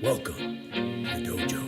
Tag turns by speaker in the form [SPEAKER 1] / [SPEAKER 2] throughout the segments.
[SPEAKER 1] Welcome to the dojo.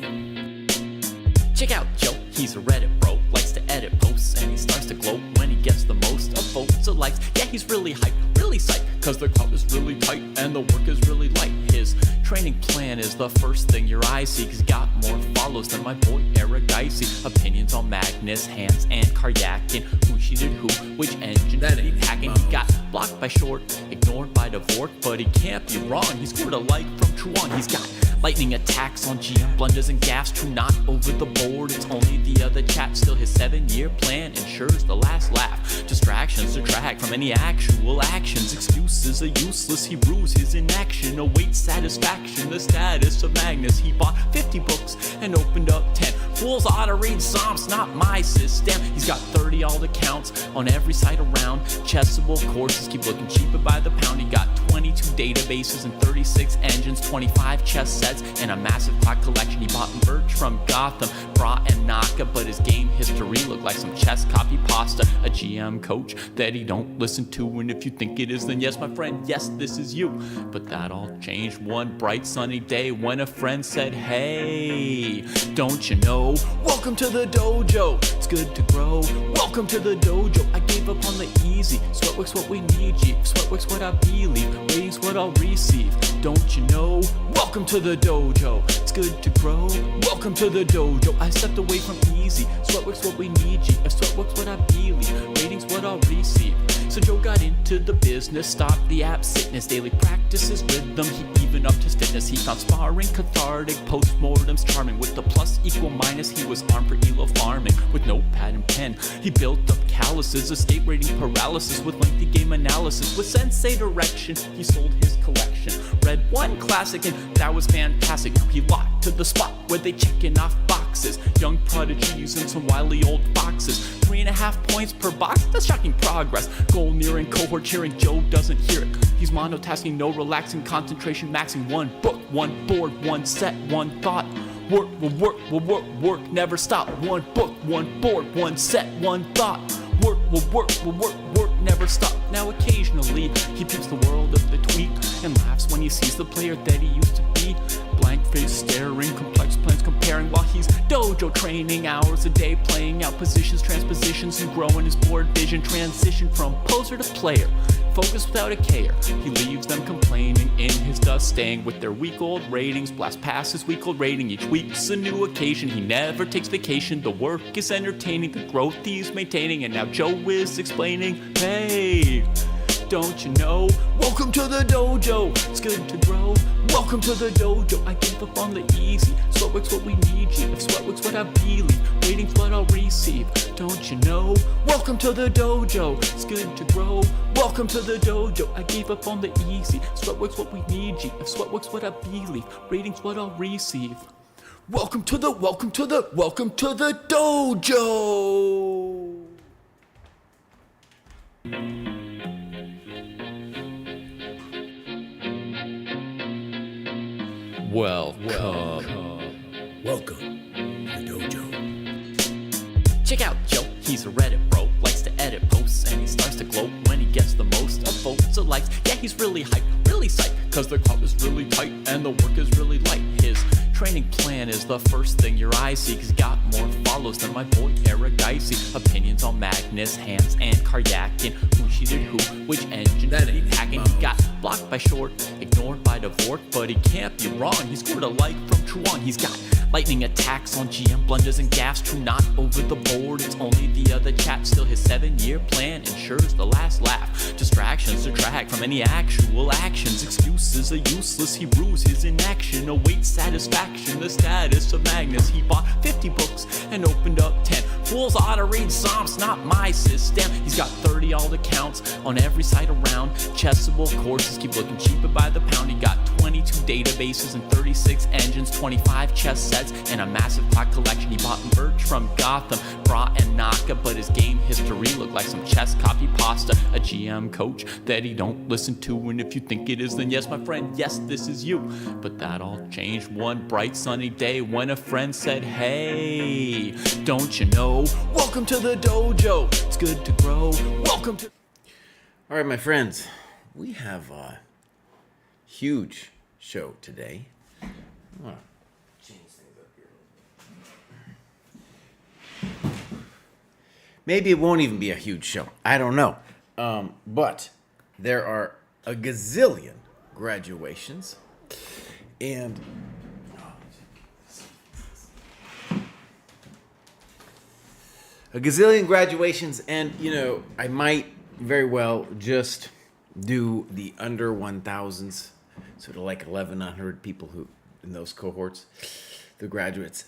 [SPEAKER 2] Check out Joe, he's a Reddit bro, likes to edit posts, and he starts to gloat when he gets the most of votes or likes. Yeah, he's really hyped, really psyched, cause the crowd is really tight and the work is really light. His training plan is the first thing your eyes see, cause he got more follows than my boy Aragicey. Opinions on Magnus, Hans, and Karyakin, who cheated who, which engine
[SPEAKER 1] That
[SPEAKER 2] did he
[SPEAKER 1] ain't
[SPEAKER 2] hack, and
[SPEAKER 1] Mouse.
[SPEAKER 2] he got blocked by Short, ignored by Dvorak, but he can't be wrong. He scored a like from Truan. He's got lightning attacks on GM, blunders and gaffes, true not over the board. It's only the other chat, still his 7-year plan ensures the last laugh. Distractions detract from any actual actions. Excuses are useless, he rues his inaction. Awaits satisfaction, the status of Magnus. He bought 50 books and opened up 10. Fools ought to read Psalms, not my system. He's got 30 alt accounts on every site around. Chessable courses keep looking cheaper by the pound. He got 22 databases and 36 engines, 25 chess sets, and a massive clock collection. He bought merch from Gotham, Bra and Naka, but his game history looked like some chess copy pasta. A GM coach that he don't listen to, and if you think it is, then yes, my friend, yes, this is you. But that all changed one bright sunny day when a friend said, hey, don't you know, welcome to the dojo, it's good to grow. Welcome to the dojo, I gave up on the easy. Sweatwork's what we need, G. Sweatwork's what I believe, ratings what I'll receive. Don't you know, welcome to the dojo, it's good to grow. Welcome to the dojo, I stepped away from easy. Sweatwork's what we need, G. If sweatwork's what I believe, ratings what I'll receive. So Joe got into the business, stopped the app sickness, daily practice his rhythm, he even upped his fitness. He found sparring cathartic, postmortems charming. With the plus equal minus, he was armed for elo farming. With notepad and pen, he built up calluses, escape rating paralysis with lengthy game analysis. With sensei direction, he sold his collection. Read one classic and that was fantastic. Now he locked to the spot where they checking off boxes. Young prodigies and some wily old foxes. 3.5 points per box, that's shocking progress. Goal nearing, cohort cheering, Joe doesn't hear it. He's monotasking, no relaxing, concentration maxing. One book, one board, one set, one thought. Work will work will work, work never stop. One book, one board, one set, one thought. Work will work will work, work never stop. Now occasionally he peeps the world of the tweak and laughs when he sees the player that he used to be. Blank face staring, complex plans comparing, while he's dojo training hours a day, playing out positions, transpositions, and growing his board vision. Transition from poser to player, focus without a care. He leaves them complaining in his dust, staying with their week-old ratings. Blast past his week-old rating, each week's a new occasion. He never takes vacation, the work is entertaining, the growth he's maintaining. And now Joe is explaining, hey, don't you know, welcome to the dojo, it's good to grow. Welcome to the dojo, I gave up on the easy. Sweatwork's what we need, G. If sweatwork's what I believe, ratings what I'll receive. Don't you know, welcome to the dojo, it's good to grow. Welcome to the dojo, I gave up on the easy. Sweatwork's what we need, G. If sweatwork's what I believe, ratings what I'll receive. Welcome to the dojo.
[SPEAKER 1] Welcome to the dojo.
[SPEAKER 2] Check out Joe, he's a Reddit bro, likes to edit posts, and he starts to gloat when he gets the most of votes or likes. Yeah, he's really hyped, really psyched, cause the crowd is really tight and the work is really light. His training plan is the first thing your eyes see, cause he got more follows than my boy Aragicey. Opinions on Magnus, Hans, and Karyakin, who cheated who, which engine
[SPEAKER 1] That
[SPEAKER 2] did he
[SPEAKER 1] ain't
[SPEAKER 2] hack, and
[SPEAKER 1] Mouse.
[SPEAKER 2] he got blocked by Short, ignored by Dvorak, but he can't be wrong. He scored a like from Truan. He's got lightning attacks on GM, blunders and gaffes, true not over the board. It's only the other chat, still his 7-year plan ensures the last laugh. Distractions detract from any actual actions. Excuses are useless, he rues his inaction. Awaits satisfaction, the status of Magnus. He bought 50 books and opened up 10. Fools ought to read Psalms, not my system. He's got 30 alt accounts on every site around. Chessable courses keep looking cheaper by the pound. He got 22 databases and 36 engines, 25 chess sets, and a massive clock collection. He bought merch from Gotham, Bra and Naka, but his game history looked like some chess copy pasta. A GM coach that he don't listen to, and if you think it is, then yes, my friend, yes, this is you. But that all changed one bright sunny day when a friend said, hey, don't you know, welcome to the dojo, it's good to grow. Welcome to...
[SPEAKER 3] All right, my friends, we have a huge show today. want to change things up here a little bit. Maybe it won't even be a huge show. I don't know. But there are a gazillion graduations. And I might very well just do the under 1,000s, sort of like 1,100 people who in those cohorts, the graduates,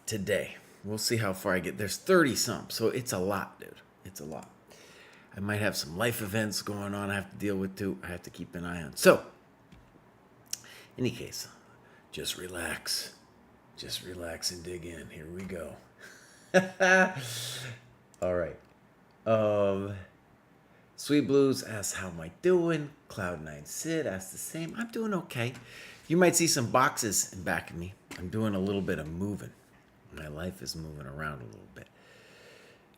[SPEAKER 3] today. We'll see how far I get. There's 30 some, so it's a lot, dude. It's a lot. I might have some life events going on I have to deal with too. I have to keep an eye on. So, in any case, just relax. Just relax and dig in. Here we go. All right. Sweet Blues asks, how am I doing? Cloud9 Sid asks the same. I'm doing okay. You might see some boxes in back of me. I'm doing a little bit of moving. My life is moving around a little bit.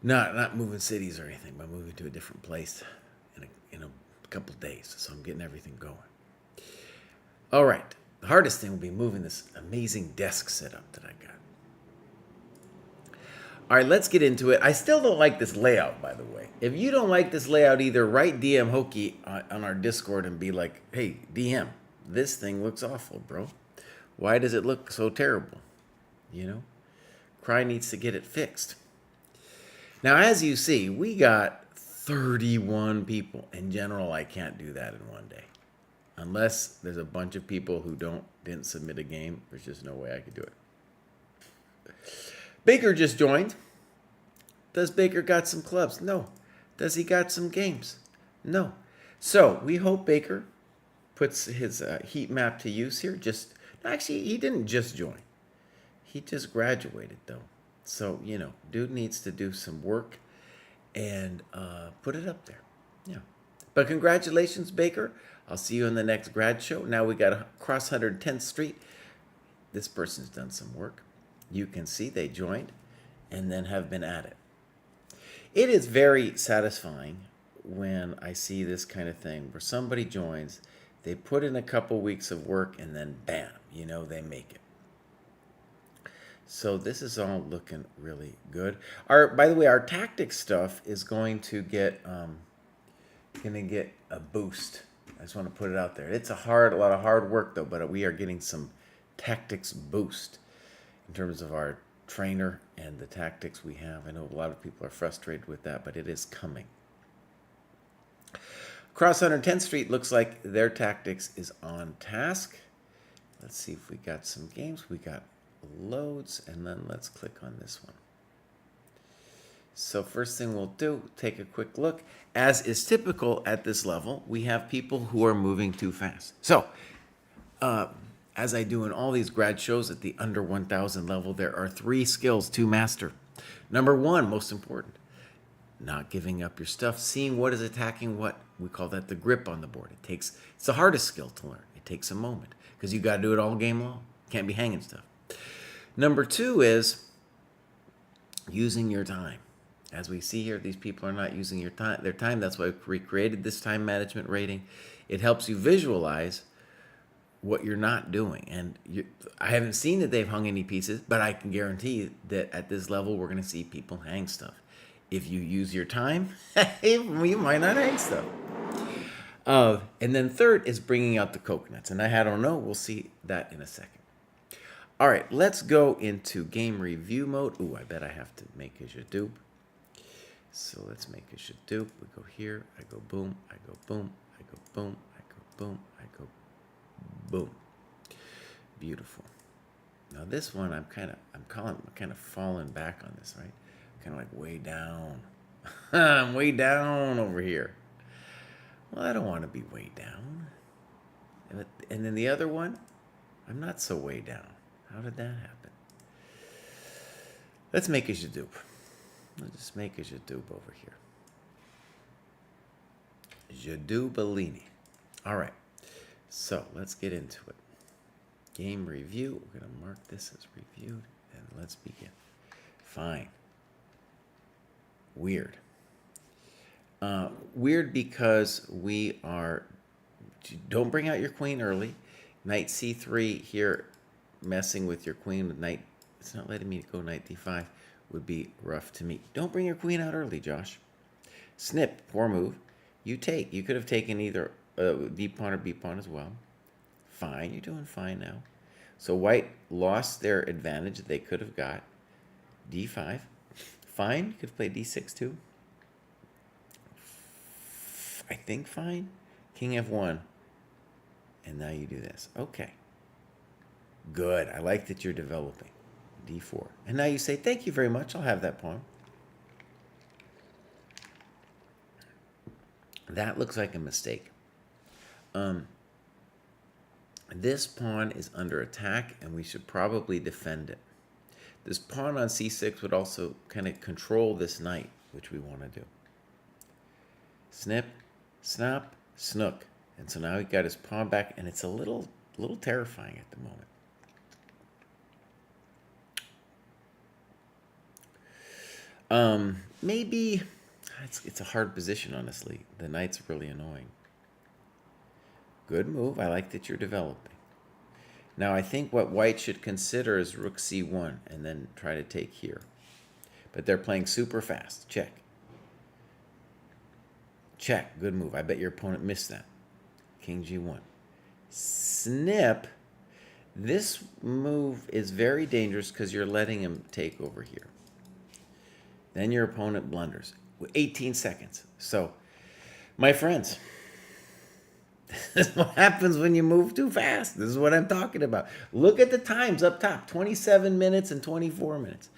[SPEAKER 3] Not moving cities or anything, but moving to a different place in a couple days. So I'm getting everything going. All right. The hardest thing will be moving this amazing desk setup that I got. All right, let's get into it. I still don't like this layout, by the way. If you don't like this layout either, write DM Hokey on our Discord and be like, hey, DM, this thing looks awful, bro. Why does it look so terrible? You know? Cry needs to get it fixed. Now, as you see, we got 31 people. In general, I can't do that in one day. Unless there's a bunch of people who didn't submit a game, there's just no way I could do it. Baker just joined. Does Baker got some clubs? No. Does he got some games? No. So we hope Baker puts his heat map to use here. Actually, he didn't just join. He just graduated though. So, dude needs to do some work and put it up there. Yeah. But congratulations, Baker. I'll see you in the next grad show. Now we got across 110th Street. This person's done some work. You can see they joined and then have been at it. It is very satisfying when I see this kind of thing where somebody joins, they put in a couple weeks of work, and then bam, they make it. So this is all looking really good. By the way, our tactics stuff is going to get a boost. I just want to put it out there. It's a lot of hard work though, but we are getting some tactics boost in terms of our trainer and the tactics we have. I know a lot of people are frustrated with that, but it is coming. Across 110th Street looks like their tactics is on task. Let's see if we got some games. We got loads, and then let's click on this one. So first thing we'll do, take a quick look. As is typical at this level, we have people who are moving too fast. So, as I do in all these grad shows at the under 1,000 level, there are 3 skills to master. Number 1, most important, not giving up your stuff, seeing what is attacking what. We call that the grip on the board. It's the hardest skill to learn. It takes a moment because you got to do it all game long. Can't be hanging stuff. Number 2 is using your time. As we see here, these people are not using their time. That's why we created this time management rating. It helps you visualize what you're not doing. And I haven't seen that they've hung any pieces, but I can guarantee that at this level, we're going to see people hang stuff. If you use your time, you might not hang stuff. And then third is bringing out the coconuts. And I don't know. We'll see that in a second. All right, let's go into game review mode. Ooh, I bet I have to make a Jadoop. So let's make a Jadoop. We go here. I go boom. I go boom. I go boom. I go boom. I go boom. Beautiful. Now this one, I'm kind of falling back on this, right? Kind of like way down. I'm way down over here. Well, I don't want to be way down. And then the other one, I'm not so way down. How did that happen? Let's make a Jadoop. Let's just make a Jadoop over here. Jadoop Bellini. All right. So let's get into it. Game review. We're going to mark this as reviewed. And let's begin. Fine. Weird. Weird because we are... Don't bring out your queen early. Knight c3 here messing with your queen with knight. It's not letting me go knight d5. Would be rough to me. Don't bring your queen out early, Josh. Snip, poor move. You take. You could have taken either d pawn or b pawn as well. Fine, you're doing fine now. So white lost their advantage that they could have got. d5. Fine, you could play d6 too. I think fine. King f1. And now you do this. Okay. Good. I like that you're developing. d4. And now you say, thank you very much. I'll have that pawn. That looks like a mistake. This pawn is under attack, and we should probably defend it. This pawn on c6 would also kind of control this knight, which we want to do. Snip, snap, snook. And so now he got his pawn back, and it's a little terrifying at the moment. Maybe it's a hard position, honestly. The knight's really annoying. Good move. I like that you're developing. Now, I think what white should consider is rook c1 and then try to take here. But they're playing super fast. Check. Check. Good move. I bet your opponent missed that. King g1. Snip. This move is very dangerous because you're letting him take over here. Then your opponent blunders. 18 seconds. So, my friends, this is what happens when you move too fast. This is what I'm talking about. Look at the times up top. 27 minutes and 24 minutes.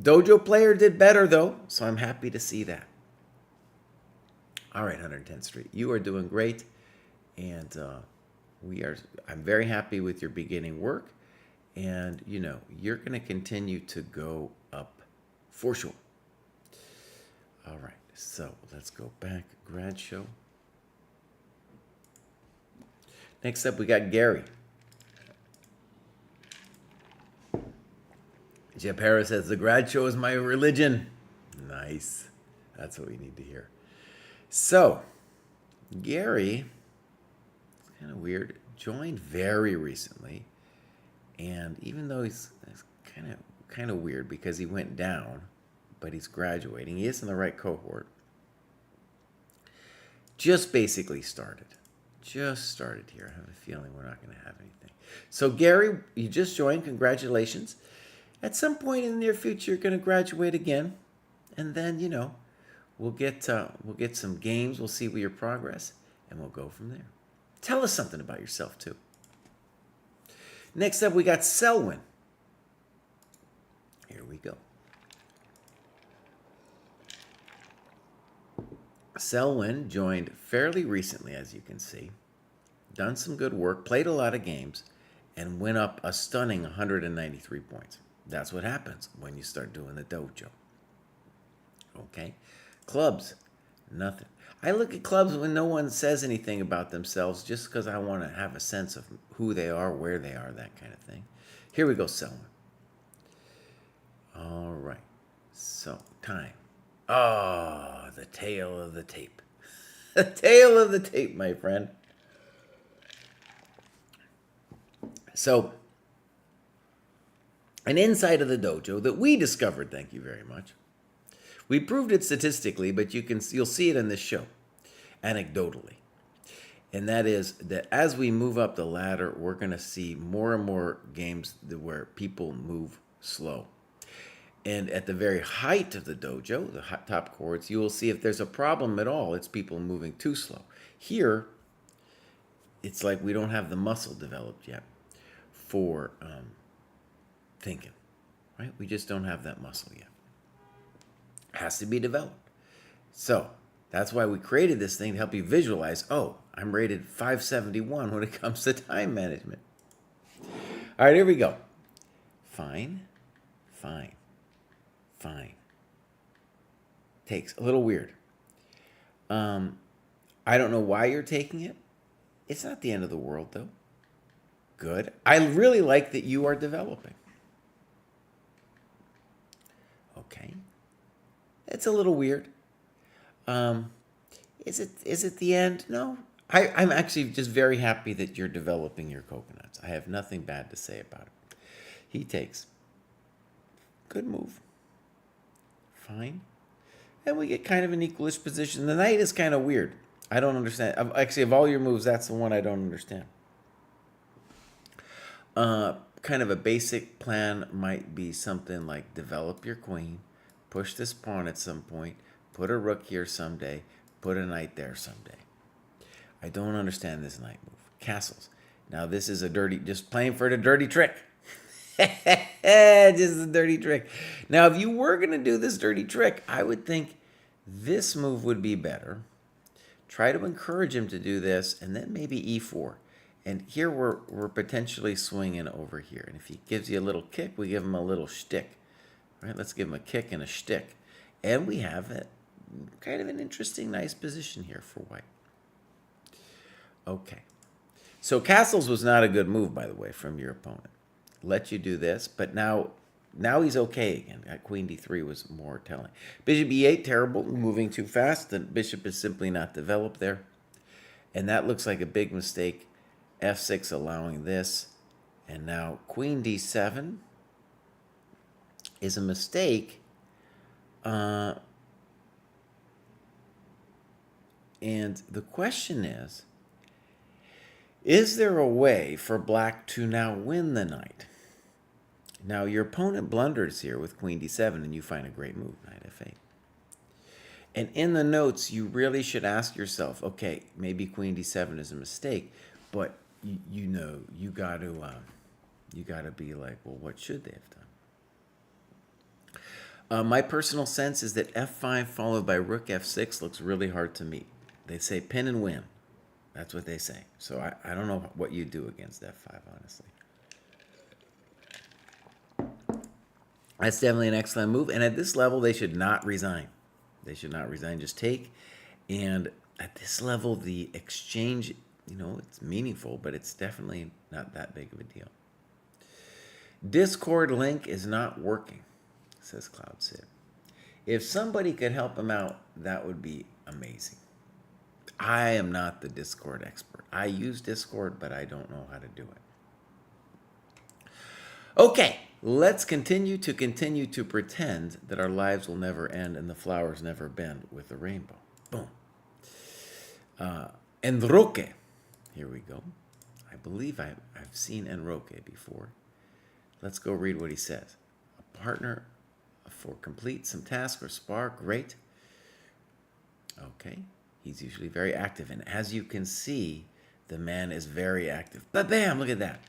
[SPEAKER 3] Dojo player did better, though, so I'm happy to see that. All right, 110th Street. You are doing great, and I'm very happy with your beginning work, and, you're going to continue to go up for sure. All right, so let's go back. Grad show. Next up, we got Gary. Jeff Harris says, the grad show is my religion. Nice. That's what we need to hear. So, Gary, it's kind of weird, joined very recently. And even though he's kind of weird because he went down, but he's graduating. He is in the right cohort. Just basically started. Just started here. I have a feeling we're not going to have anything. So Gary, you just joined. Congratulations. At some point in the near future, you're going to graduate again. And then, we'll get some games. We'll see your progress. And we'll go from there. Tell us something about yourself, too. Next up, we got Selwyn. Here we go. Selwyn joined fairly recently, as you can see. Done some good work, played a lot of games, and went up a stunning 193 points. That's what happens when you start doing the dojo. Okay? Clubs, nothing. I look at clubs when no one says anything about themselves just because I want to have a sense of who they are, where they are, that kind of thing. Here we go, Selwyn. All right. So, time. Oh, the tail of the tape. The tail of the tape, my friend. So, an insight of the dojo that we discovered, thank you very much. We proved it statistically, but you'll see it in this show, anecdotally. And that is that as we move up the ladder, we're going to see more and more games where people move slow. And at the very height of the dojo, the top chords, you will see if there's a problem at all, it's people moving too slow. Here, it's like we don't have the muscle developed yet for thinking, right? We just don't have that muscle yet. It has to be developed. So that's why we created this thing to help you visualize, oh, I'm rated 571 when it comes to time management. All right, here we go. Fine, fine. Fine. Takes a little weird. I don't know why you're taking it. It's not the end of the world, though. Good. I really like that you are developing. Okay. It's a little weird. Is it the end? No. I'm actually just very happy that you're developing your coconuts. I have nothing bad to say about it. He takes. Good move. Fine. And we get kind of an equalish position. The knight is kind of weird. I don't understand. Actually, of all your moves, that's the one I don't understand. Kind of a basic plan might be something like develop your queen, push this pawn at some point, put a rook here someday, put a knight there someday. I don't understand this knight move. Castles. Now this is a dirty, just playing for the dirty trick. Just a dirty trick. Now if you were going to do this dirty trick, I would think this move would be better. Try to encourage him to do this, and then maybe e4. And here we're potentially swinging over here. And if he gives you a little kick, we give him a little shtick. All right, let's give him a kick and a shtick. And we have a, kind of an interesting, nice position here for white. Okay. So castles was not a good move, by the way, from your opponent. Let you do this, but now he's okay again. Queen d3 was more telling. Bishop e8, terrible, moving too fast. The bishop is simply not developed there. And that looks like a big mistake. f6 allowing this. And now queen d7 is a mistake. And the question is there a way for black to now win the knight? Now, your opponent blunders here with queen d7, and you find a great move, knight f8. And in the notes, you really should ask yourself, okay, maybe queen d7 is a mistake, but you know, you got to be like, well, what should they have done? My personal sense is that f5 followed by rook f6 looks really hard to me. They say pin and win. That's what they say. So I don't know what you do against f5, honestly. That's definitely an excellent move. And at this level, they should not resign. They should not resign. Just take. And at this level, the exchange, you know, it's meaningful, but it's definitely not that big of a deal. Discord link is not working, says Cloud Sid. If somebody could help him out, that would be amazing. I am not the Discord expert. I use Discord, but I don't know how to do it. Okay, let's continue to pretend that our lives will never end and the flowers never bend with the rainbow. Boom. Enroque. Here we go. I believe I've seen Enroque before. Let's go read what he says. A partner for complete some task or spar. Great. Okay. He's usually very active. And as you can see, the man is very active. But bam, look at that.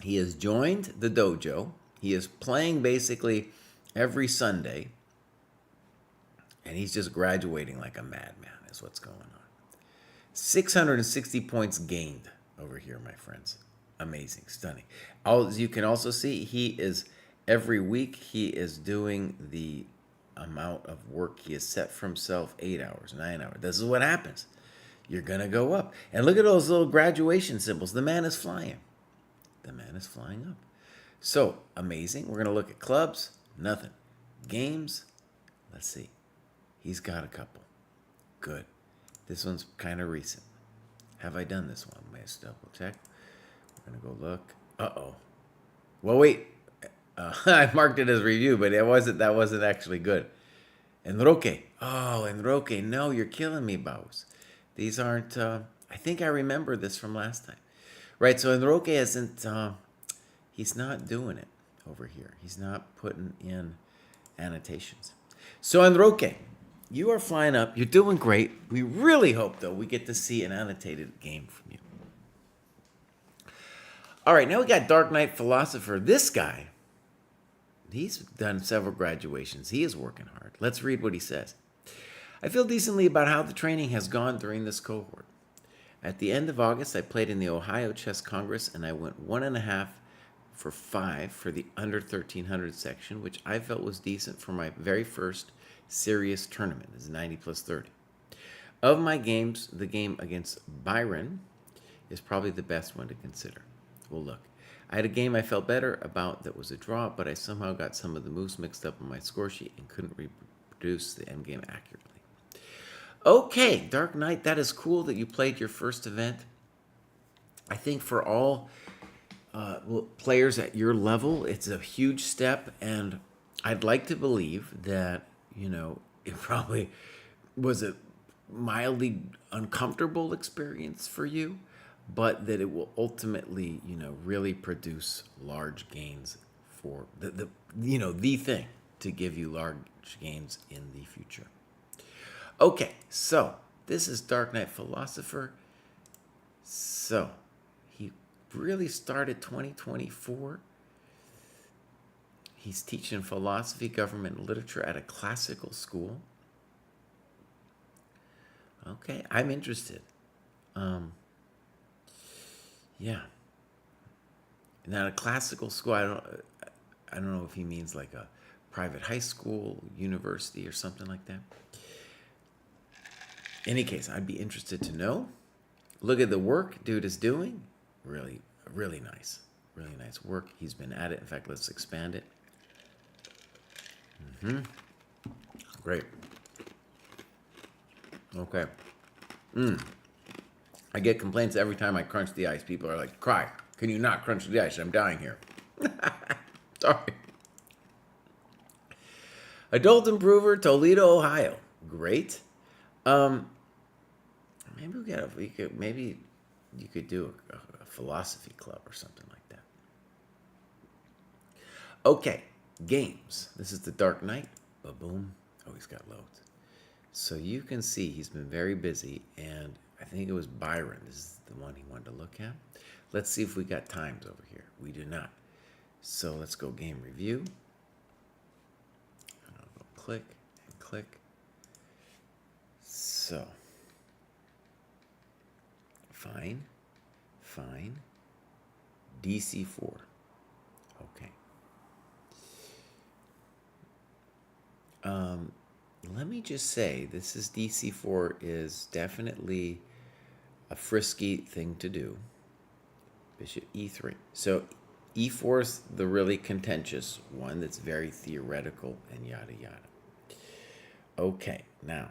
[SPEAKER 3] He has joined the dojo. He is playing basically every Sunday. And he's just graduating like a madman is what's going on. 660 points gained over here, my friends. Amazing, stunning. As you can also see, he is, every week, he is doing the amount of work he has set for himself, 8 hours, 9 hours. This is what happens. You're going to go up. And look at those little graduation symbols. The man is flying. The man is flying up. So, amazing. We're going to look at clubs. Nothing. Games. Let's see. He's got a couple. Good. This one's kind of recent. Have I done this one? Let's double check. We're going to go look. Uh-oh. Well, wait. I marked it as review, but that wasn't actually good. Enroque. Oh, Enroque. No, you're killing me, Baus. These aren't... I think I remember this from last time. Right, so Enroque isn't... he's not doing it over here. He's not putting in annotations. So Enroque, you are flying up. You're doing great. We really hope, though, we get to see an annotated game from you. All right, now we got Dark Knight Philosopher. This guy... he's done several graduations. He is working hard. Let's read what he says. I feel decently about how the training has gone during this cohort. At the end of August, I played in the Ohio Chess Congress, and I went 1.5 for 5 for the under 1300 section, which I felt was decent for my very first serious tournament. It's 90 plus 30. Of my games, the game against Byron is probably the best one to consider. Well, look. I had a game I felt better about that was a draw, but I somehow got some of the moves mixed up on my score sheet and couldn't reproduce the endgame accurately. Okay, Dark Knight, that is cool that you played your first event. I think for all players at your level, it's a huge step, and I'd like to believe that it probably was a mildly uncomfortable experience for you, but that it will ultimately really produce large gains for the thing to give you large gains in the future. Okay, so this is Dark Knight Philosopher. So he really started 2024. He's teaching philosophy, government, and literature at a classical school. Okay, I'm interested. Yeah. Now, a classical school, I don't know if he means like a private high school, university, or something like that. In any case, I'd be interested to know. Look at the work dude is doing. Really, really nice. Really nice work. He's been at it. In fact, let's expand it. Great. Okay. I get complaints every time I crunch the ice. People are like, "Cry. Can you not crunch the ice? I'm dying here." Sorry. Adult Improver, Toledo, Ohio. Great. Maybe you could do a philosophy club or something like that. Okay, games. This is the Dark Knight. Ba-boom. Oh, he's got loads. So you can see he's been very busy, and I think it was Byron. This is the one he wanted to look at. Let's see if we got times over here. We do not. So let's go game review. And I'll go click and click. So, fine. DC4. Okay. Let me just say, this is DC4 is definitely a frisky thing to do. Bishop E3. So E4 is the really contentious one that's very theoretical and yada yada. Okay, now,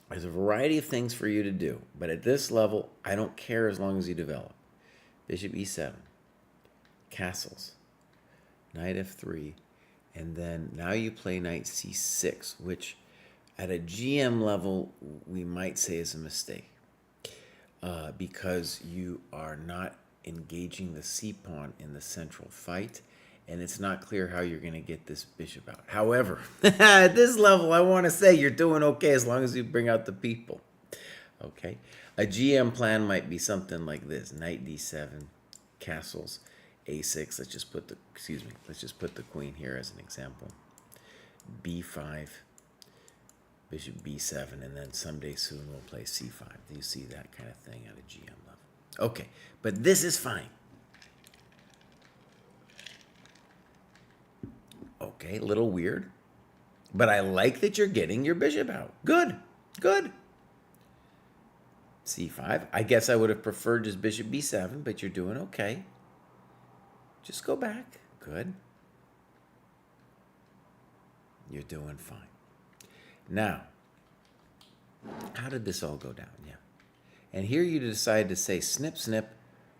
[SPEAKER 3] there's a variety of things for you to do, but at this level, I don't care as long as you develop. Bishop E7, castles, knight F3, and then now you play knight C6, which at a GM level, we might say is a mistake because you are not engaging the C-pawn in the central fight, and it's not clear how you're going to get this bishop out. However, at this level, I want to say you're doing okay as long as you bring out the people. Okay, a GM plan might be something like this: knight D7, castles, A6. Let's just put the queen here as an example. B5, bishop B7, and then someday soon we'll play C5. You see that kind of thing at a GM level. Okay, but this is fine. Okay, a little weird, but I like that you're getting your bishop out. Good. C5. I guess I would have preferred just bishop B7, but you're doing okay. Just go back. Good. You're doing fine. Now, how did this all go down? Yeah. And here you decide to say snip, snip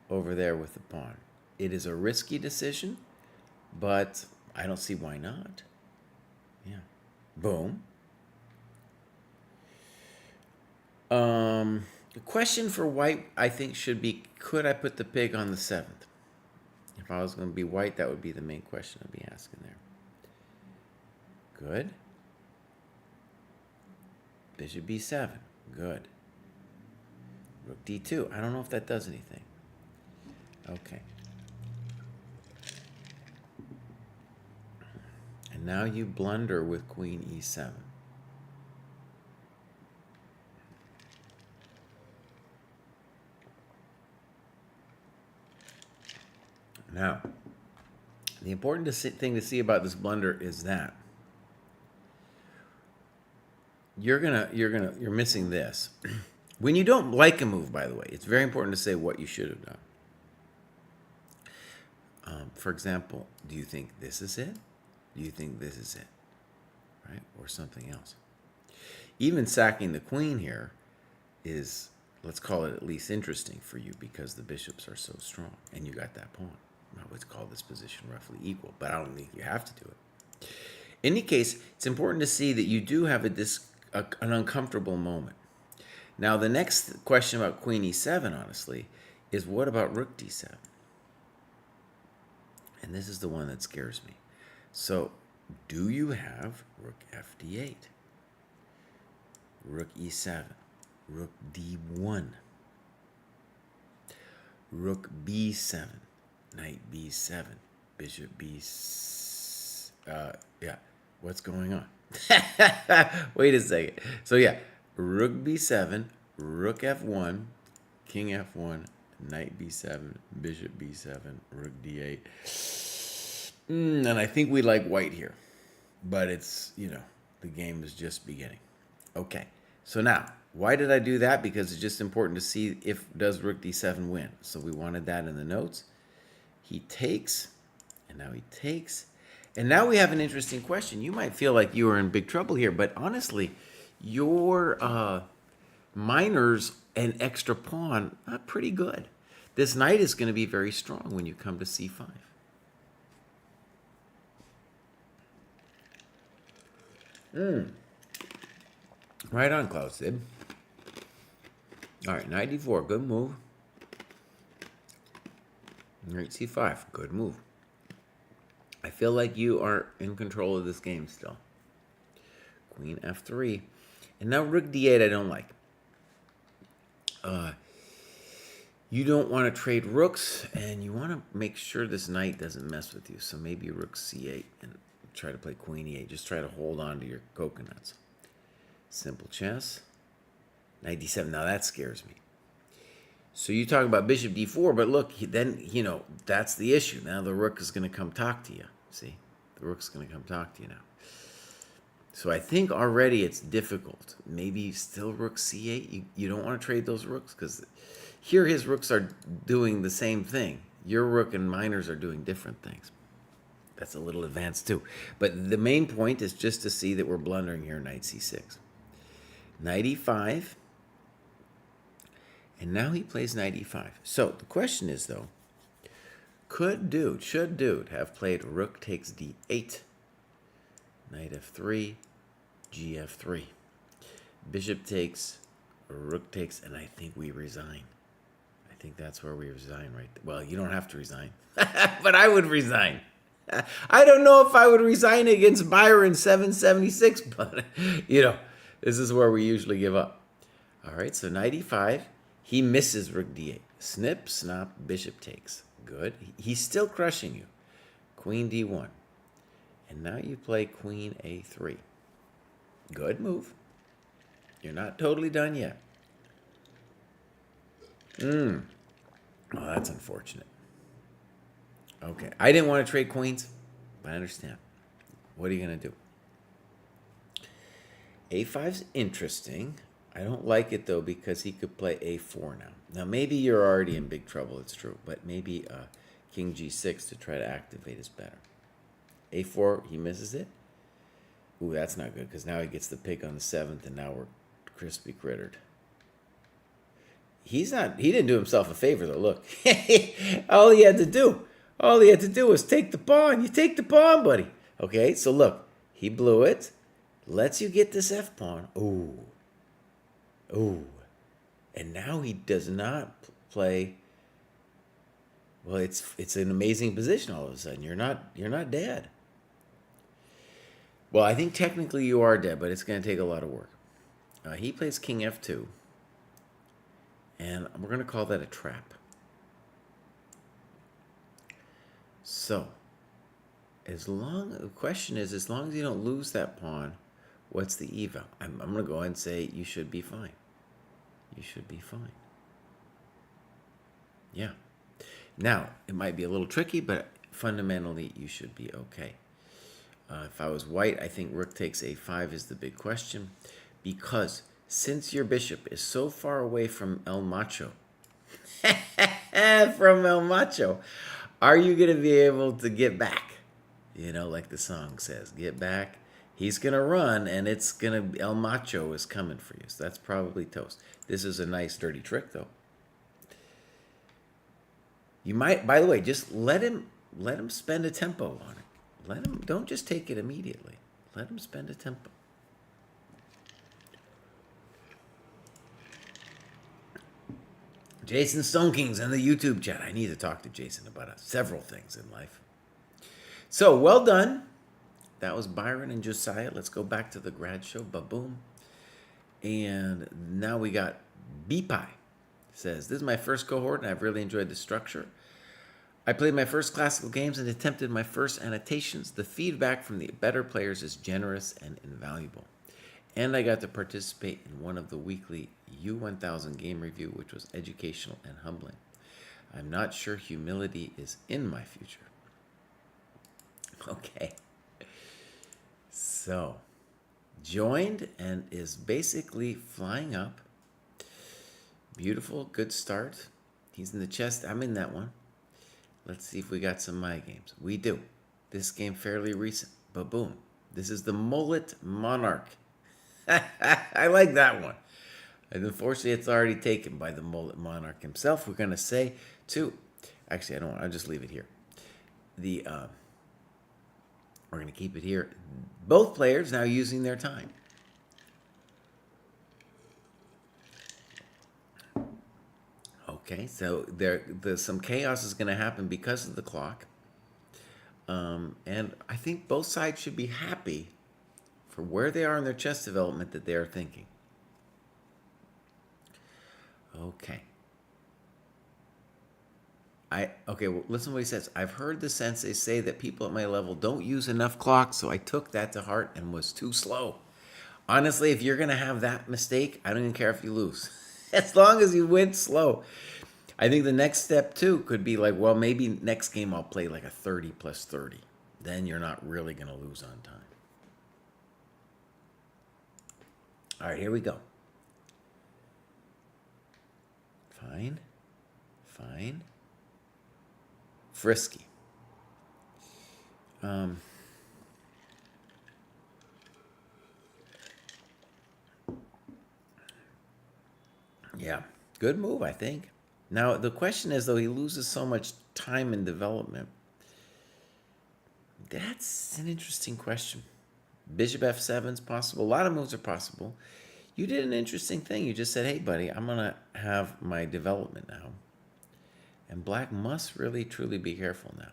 [SPEAKER 3] over there with the pawn. It is a risky decision, but I don't see why not. Yeah. Boom. The question for white, I think, should be, could I put the pig on the 7th? If I was going to be white, that would be the main question I'd be asking there. Good. Bishop B7. Good. Rook D2. I don't know if that does anything. Okay. And now you blunder with queen E7. Now, the important thing to see about this blunder is that you're missing this. When you don't like a move, by the way, it's very important to say what you should have done. For example, do you think this is it? Do you think this is it? Right? Or something else. Even sacking the queen here is let's call it at least interesting for you because the bishops are so strong and you got that pawn. I would call this position roughly equal, but I don't think you have to do it. In any case, it's important to see that you do have an uncomfortable moment. Now, the next question about queen e7, honestly, is what about rook d7? And this is the one that scares me. So, do you have rook fd8? Rook e7, rook d1, rook b7, knight b7, bishop b. Yeah, what's going on? Wait a second. So yeah, rook b7, rook f1, king f1, knight b7, bishop b7, rook d8. And I think we like white here, but it's, the game is just beginning. Okay, so now, why did I do that? Because it's just important to see does rook d7 win. So we wanted that in the notes. He takes, and now he takes. And now we have an interesting question. You might feel like you are in big trouble here, but honestly, your minors and extra pawn are pretty good. This knight is going to be very strong when you come to c5. Right on, Klaus Sid. All right, knight d4, good move. Knight c5, good move. I feel like you are in control of this game still. Queen f3. And now rook d8 I don't like. You don't want to trade rooks, and you want to make sure this knight doesn't mess with you. So maybe rook c8 and try to play queen e8. Just try to hold on to your coconuts. Simple chess. Knight d7. Now that scares me. So you talk about bishop d4, but look, then, that's the issue. Now the rook is going to come talk to you. See? The rook's going to come talk to you now. So I think already it's difficult. Maybe still rook c8. You don't want to trade those rooks because here his rooks are doing the same thing. Your rook and minors are doing different things. That's a little advanced too. But the main point is just to see that we're blundering here, knight c6. Knight e5. And now he plays knight e5. So the question is, though, should dude have played rook takes d8, knight f3, gf3, bishop takes, rook takes, and I think we resign. I think that's where we resign right there. Well, you don't have to resign, but I would resign. I don't know if I would resign against Byron 776, but, this is where we usually give up. All right, so knight e5. He misses rook d8. Snip, snap, bishop takes. Good. He's still crushing you. Queen d1. And now you play queen a3. Good move. You're not totally done yet. Oh, that's unfortunate. Okay. I didn't want to trade queens, but I understand. What are you going to do? a5's interesting. I don't like it, though, because he could play a4 now. Now, maybe you're already in big trouble, it's true. But maybe king g6 to try to activate is better. a4, he misses it. Ooh, that's not good, because now he gets the pick on the 7th, and now we're crispy crittered. He didn't do himself a favor, though. Look, all he had to do was take the pawn. You take the pawn, buddy. Okay, so look, he blew it. Lets you get this f-pawn. Ooh. Ooh, and now he does not play. Well, it's an amazing position all of a sudden. You're not dead. Well, I think technically you are dead, but it's going to take a lot of work. He plays king f2, and we're going to call that a trap. So, the question is, as long as you don't lose that pawn, what's the eval? I'm going to go ahead and say you should be fine. You should be fine. Yeah. Now, it might be a little tricky, but fundamentally, you should be okay. If I was white, I think rook takes a5 is the big question, because since your bishop is so far away from El Macho, are you going to be able to get back? Like the song says, get back. He's going to run, and it's going to... El Macho is coming for you. So that's probably toast. This is a nice dirty trick, though. You might... By the way, just let him spend a tempo on it. Let him... Don't just take it immediately. Let him spend a tempo. Jason Stoneking's in the YouTube chat. I need to talk to Jason about several things in life. So, well done. That was Byron and Josiah. Let's go back to the grad show. Ba-boom. And now we got B-Pie. Says, this is my first cohort, and I've really enjoyed the structure. I played my first classical games and attempted my first annotations. The feedback from the better players is generous and invaluable. And I got to participate in one of the weekly U1000 game review, which was educational and humbling. I'm not sure humility is in my future. Okay. So, joined and is basically flying up. Beautiful, good start. He's in the chest. I'm in that one. Let's see if we got some my games. We do. This game fairly recent. Ba-boom. This is the Mullet Monarch. I like that one. And unfortunately, it's already taken by the Mullet Monarch himself. We're going to say, too. Actually, I don't want. I'll just leave it here. We're going to keep it here. Both players now using their time. Okay, so there's some chaos is going to happen because of the clock. And I think both sides should be happy for where they are in their chess development that they are thinking. Okay. Well, listen to what he says. I've heard the sensei say that people at my level don't use enough clock, so I took that to heart and was too slow. Honestly, if you're going to have that mistake, I don't even care if you lose. As long as you went slow. I think the next step, too, could be like, well, maybe next game I'll play like a 30 plus 30. Then you're not really going to lose on time. All right, here we go. Fine. Fine. Frisky. Yeah, good move, I think. Now, the question is, though, he loses so much time in development. That's an interesting question. Bishop f7 is possible. A lot of moves are possible. You did an interesting thing. You just said, hey, buddy, I'm going to have my development now. And black must really, truly be careful now.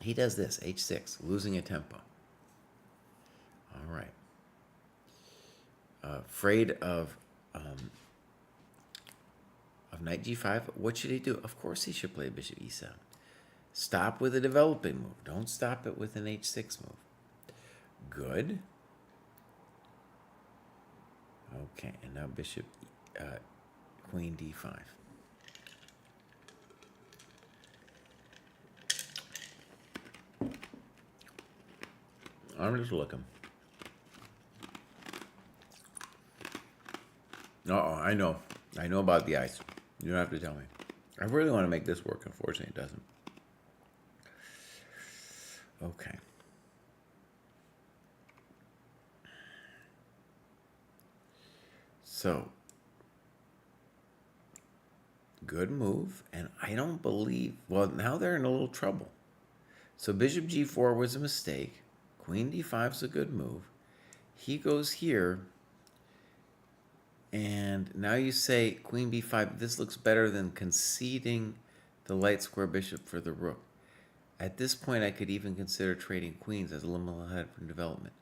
[SPEAKER 3] He does this, h6, losing a tempo. All right. Afraid of knight g5. What should he do? Of course he should play bishop e7. Stop with a developing move. Don't stop it with an h6 move. Good. Okay, and now bishop, queen d5. I'm just looking. I know. I know about the ice. You don't have to tell me. I really want to make this work. Unfortunately, it doesn't. Okay. So, good move. And I don't believe... Well, now they're in a little trouble. So bishop g4 was a mistake. Queen d5 is a good move. He goes here. And now you say queen b5. This looks better than conceding the light square bishop for the rook. At this point, I could even consider trading queens as a little ahead from development.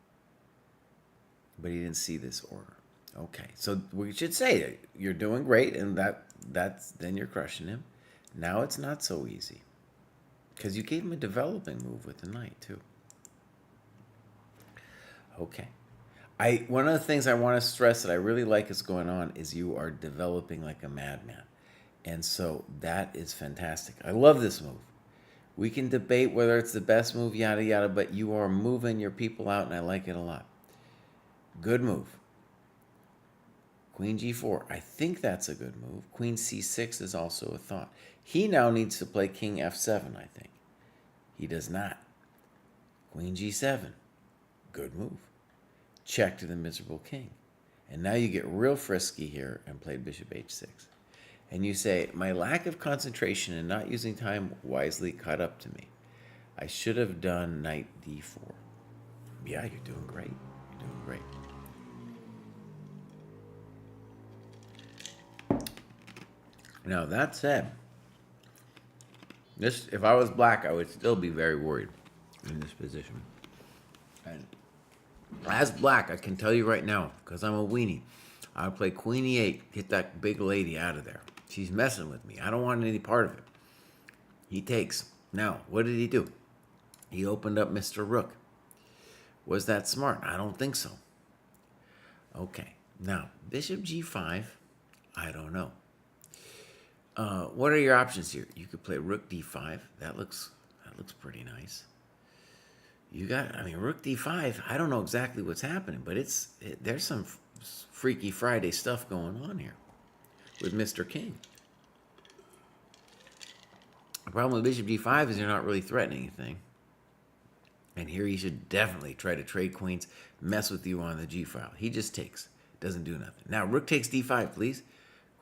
[SPEAKER 3] But he didn't see this order. Okay, so we should say that you're doing great, and then you're crushing him. Now it's not so easy. Because you gave him a developing move with the knight, too. Okay. One of the things I want to stress that I really like is going on is you are developing like a madman. And so that is fantastic. I love this move. We can debate whether it's the best move, yada, yada, but you are moving your people out, and I like it a lot. Good move. Queen g4. I think that's a good move. Queen c6 is also a thought. He now needs to play king f7, I think. He does not. Queen G7. Good move. Check to the miserable king. And now you get real frisky here and play bishop h6. And you say, my lack of concentration and not using time wisely caught up to me. I should have done knight d4. Yeah, you're doing great. You're doing great. Now, that said, this, if I was black, I would still be very worried in this position. And as black, I can tell you right now, because I'm a weenie, I would play queen e8, get that big lady out of there. She's messing with me. I don't want any part of it. He takes. Now, what did he do? He opened up Mr. Rook. Was that smart? I don't think so. Okay. Now, bishop g5, I don't know. What are your options here? You could play rook d5. That looks pretty nice. You got, I mean, rook d5. I don't know exactly what's happening, but there's some Freaky Friday stuff going on here with Mr. King. The problem with bishop d5 is you're not really threatening anything. And here he should definitely try to trade queens, mess with you on the g file. He just takes, doesn't do nothing. Now, rook takes d5, please.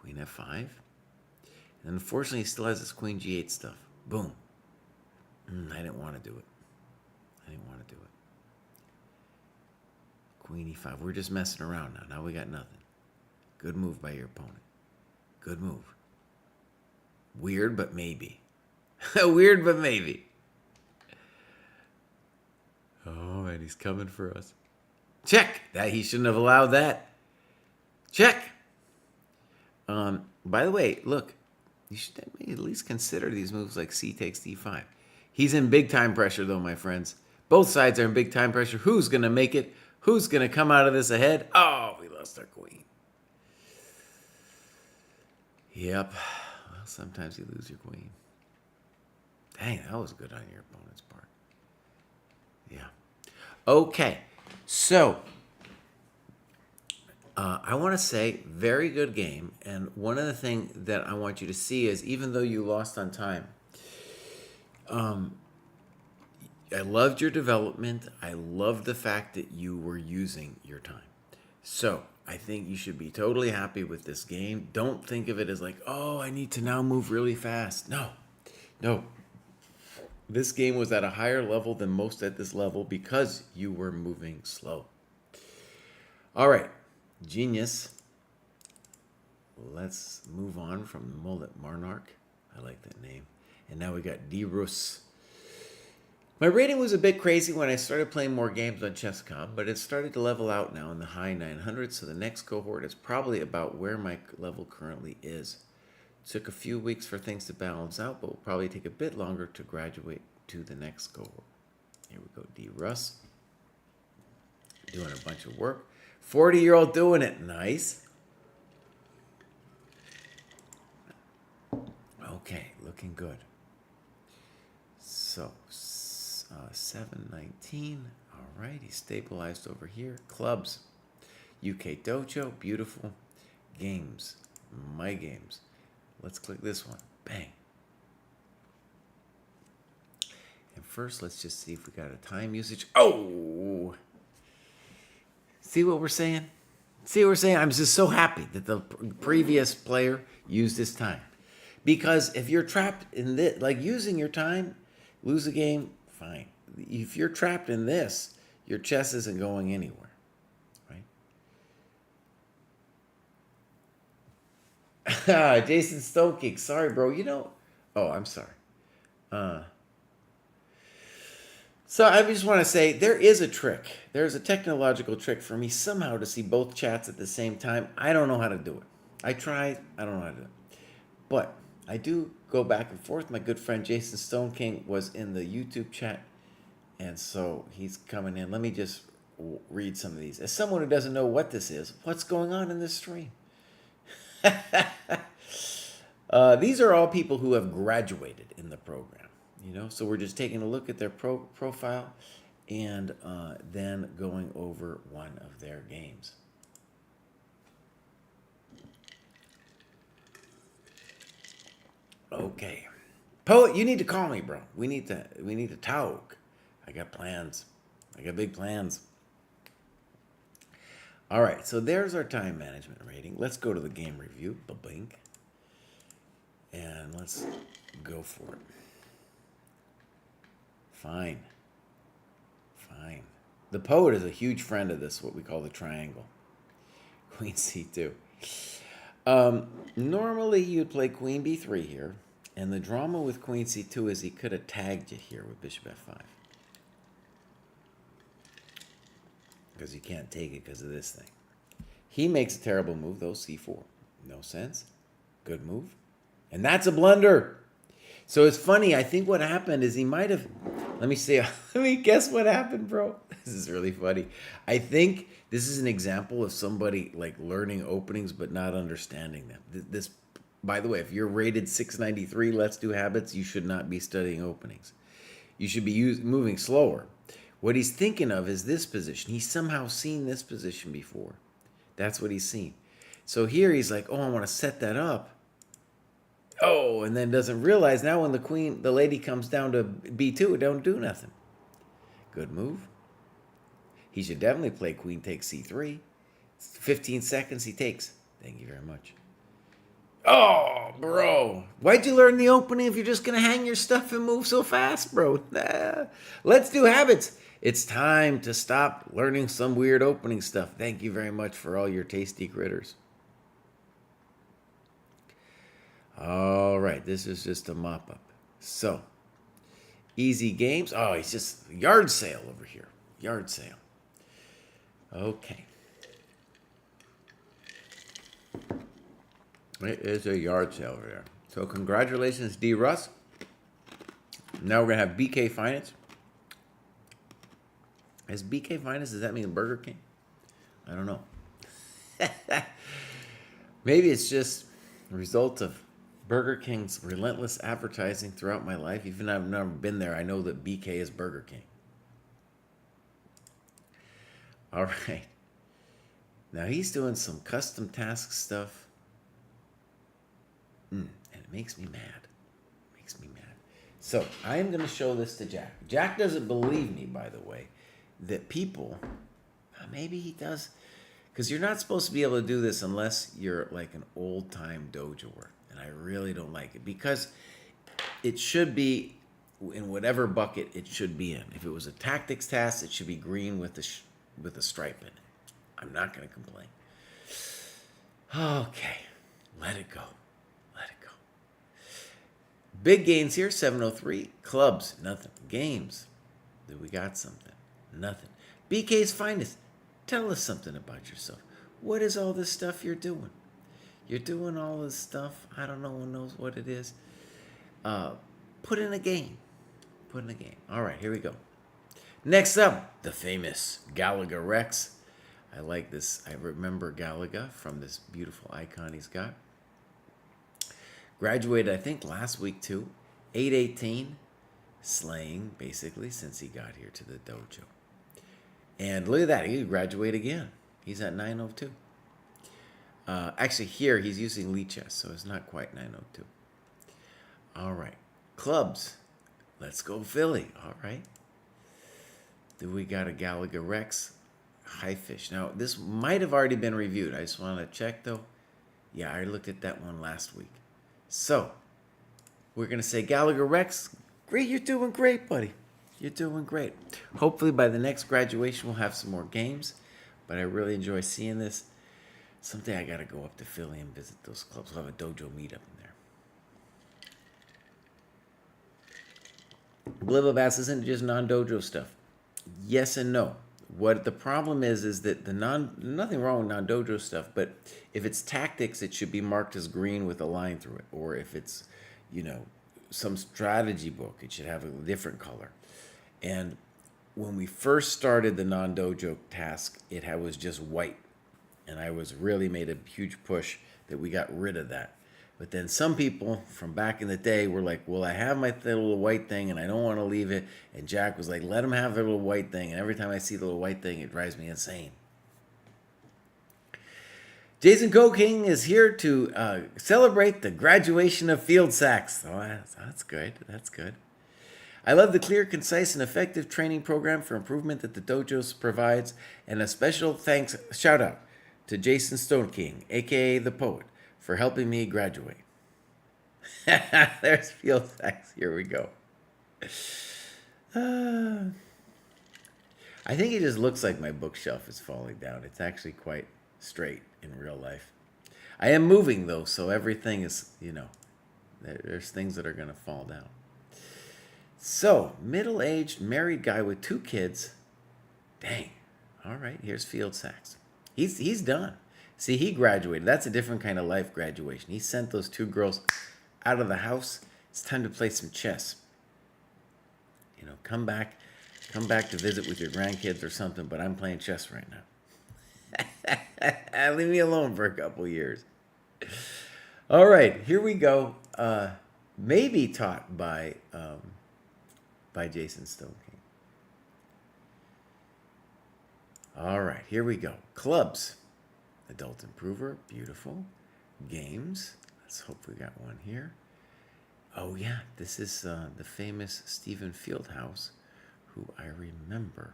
[SPEAKER 3] Queen f5. And unfortunately, he still has this queen g8 stuff. Boom. I didn't want to do it. I didn't want to do it. Queen e5. We're just messing around now. Now we got nothing. Good move by your opponent. Good move. Weird, but maybe. Weird, but maybe. Oh, and he's coming for us. Check. That he shouldn't have allowed that. Check. By the way, look. You should at least consider these moves like c takes d5. He's in big time pressure, though, my friends. Both sides are in big time pressure. Who's going to make it? Who's going to come out of this ahead? Oh, we lost our queen. Yep. Well, sometimes you lose your queen. Dang, that was good on your opponent's part. Yeah. Okay. So, I want to say, very good game. And one of the things that I want you to see is, even though you lost on time, I loved your development. I loved the fact that you were using your time. So, I think you should be totally happy with this game. Don't think of it as like, oh, I need to now move really fast. No. No. This game was at a higher level than most at this level because you were moving slow. All right. Genius. Let's move on from the Mullet Monarch. I like that name. And now we got D. Rus. My rating was a bit crazy when I started playing more games on Chess.com, but it's started to level out now in the high 900s, so the next cohort is probably about where my level currently is. It took a few weeks for things to balance out, but will probably take a bit longer to graduate to the next cohort. Here we go, D. Russ. Doing a bunch of work. 40-year-old doing it. Nice. Okay, looking good. So, 719. All right, he's stabilized over here. Clubs. UK Dojo. Beautiful. Games. My games. Let's click this one. Bang. And first, let's just see if we got a time usage. Oh! See what we're saying? See what we're saying? I'm just so happy that the previous player used his time. Because if you're trapped in this, like using your time, lose a game, fine. If you're trapped in this, your chess isn't going anywhere, right? Jason Stonekick, sorry, bro. You know, oh, I'm sorry. So I just want to say there is a trick. There's a technological trick for me somehow to see both chats at the same time. I don't know how to do it. I tried. I don't know how to do it. But I do go back and forth. My good friend Jason Stone King was in the YouTube chat. And so he's coming in. Let me just read some of these. As someone who doesn't know what this is, what's going on in this stream? These are all people who have graduated in the program. You know, so we're just taking a look at their profile and then going over one of their games. Okay. Poet, you need to call me, bro. We need to talk. I got plans. I got big plans. All right, so there's our time management rating. Let's go to the game review. Ba-bink. And let's go for it. Fine. Fine. The poet is a huge friend of this, what we call the triangle. Queen c2. Normally you'd play queen b3 here, and the drama with queen c2 is he could have tagged you here with bishop f5. Because you can't take it because of this thing. He makes a terrible move, though, c4. No sense. Good move. And that's a blunder. So it's funny. I think what happened is he might have... Let me guess what happened, bro. This is really funny. I think this is an example of somebody like learning openings but not understanding them. This, by the way, if you're rated 693, Let's Do Habits, you should not be studying openings. You should be moving slower. What he's thinking of is this position. He's somehow seen this position before. That's what he's seen. So here he's like, oh, I want to set that up. Oh, and then doesn't realize now when the lady comes down to b2, it don't do nothing. Good move. He should definitely play queen takes c3. 15 seconds he takes. Thank you very much. Oh, bro. Why'd you learn the opening if you're just going to hang your stuff and move so fast, bro? Let's do habits. It's time to stop learning some weird opening stuff. Thank you very much for all your tasty critters. All right, this is just a mop-up. So, easy games. Oh, it's just yard sale over here. Yard sale. Okay. It is a yard sale over there. So, congratulations, D. Russ. Now we're going to have BK Finance. Is BK Finance, does that mean Burger King? I don't know. Maybe it's just a result of Burger King's relentless advertising throughout my life. Even though I've never been there, I know that BK is Burger King. All right. Now he's doing some custom task stuff. And it makes me mad. It makes me mad. So I am going to show this to Jack. Jack doesn't believe me, by the way, that people, maybe he does, because you're not supposed to be able to do this unless you're like an old-time dojoer. And I really don't like it because it should be in whatever bucket it should be in. If it was a tactics task, it should be green with a stripe in it. I'm not going to complain. Okay, let it go. Let it go. Big gains here, 703. Clubs, nothing. Games, we got something. Nothing. BK's Finest, tell us something about yourself. What is all this stuff you're doing? You're doing all this stuff. I don't know. One knows what it is. Put in a game. Put in a game. All right, here we go. Next up, the famous Galaga Rex. I like this. I remember Galaga from this beautiful icon he's got. Graduated, I think, last week too. 818, slaying basically since he got here to the dojo. And look at that. He graduated again. He's at 902. Actually, here he's using Lee chess, so it's not quite 902. All right. Clubs. Let's go Philly. All right. Then we got a Galaga Rex High Fish. Now, this might have already been reviewed. I just want to check, though. Yeah, I looked at that one last week. So, we're going to say Galaga Rex. Great, you're doing great, buddy. You're doing great. Hopefully, by the next graduation, we'll have some more games. But I really enjoy seeing this. Someday I got to go up to Philly and visit those clubs. We'll have a dojo meetup in there. Blibabass isn't just non-dojo stuff. Yes and no. What the problem is that nothing wrong with non-dojo stuff, but if it's tactics, it should be marked as green with a line through it. Or if it's, some strategy book, it should have a different color. And when we first started the non-dojo task, it was just white. And I was really made a huge push that we got rid of that. But then some people from back in the day were like, well, I have my little white thing and I don't want to leave it. And Jack was like, let him have their little white thing. And every time I see the little white thing, it drives me insane. Jason Coking is here to celebrate the graduation of field sacks. Oh, that's good. That's good. I love the clear, concise, and effective training program for improvement that the dojo provides, and a special thanks shout out to Jason Stone King, aka the poet, for helping me graduate. There's field facts. Here we go. I think it just looks like my bookshelf is falling down. It's actually quite straight in real life. I am moving though, so everything is, there's things that are going to fall down. So, middle-aged married guy with 2 kids. Dang. All right, here's field facts. He's done. See, he graduated. That's a different kind of life graduation. He sent those 2 girls out of the house. It's time to play some chess. Come back to visit with your grandkids or something, but I'm playing chess right now. Leave me alone for a couple years. All right, here we go. Maybe taught by Jason Stone King. All right, here we go. Clubs. Adult Improver, beautiful. Games. Let's hope we got one here. Oh yeah, this is the famous Stephen Fieldhouse, who I remember.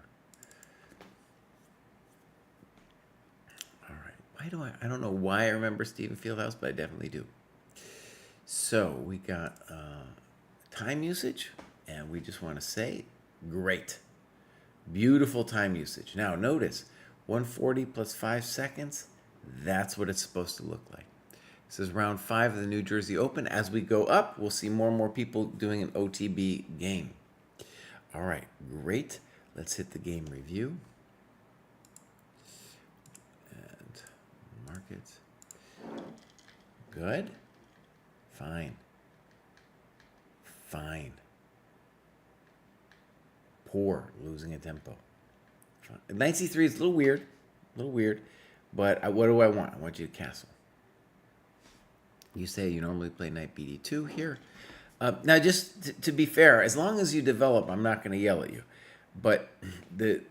[SPEAKER 3] All right, I don't know why I remember Stephen Fieldhouse, but I definitely do. So we got time usage, and we just want to say, great. Beautiful time usage. Now notice, 140 plus 5 seconds, that's what it's supposed to look like. This is round 5 of the New Jersey Open. As we go up, we'll see more and more people doing an OTB game. All right, great. Let's hit the game review. And markets. Good. Fine. Fine. Poor, losing a tempo. Knight c3 is a little weird, but what do I want? I want you to castle. You say you normally play knight bd2 here. Now, just to be fair, as long as you develop, I'm not going to yell at you. But the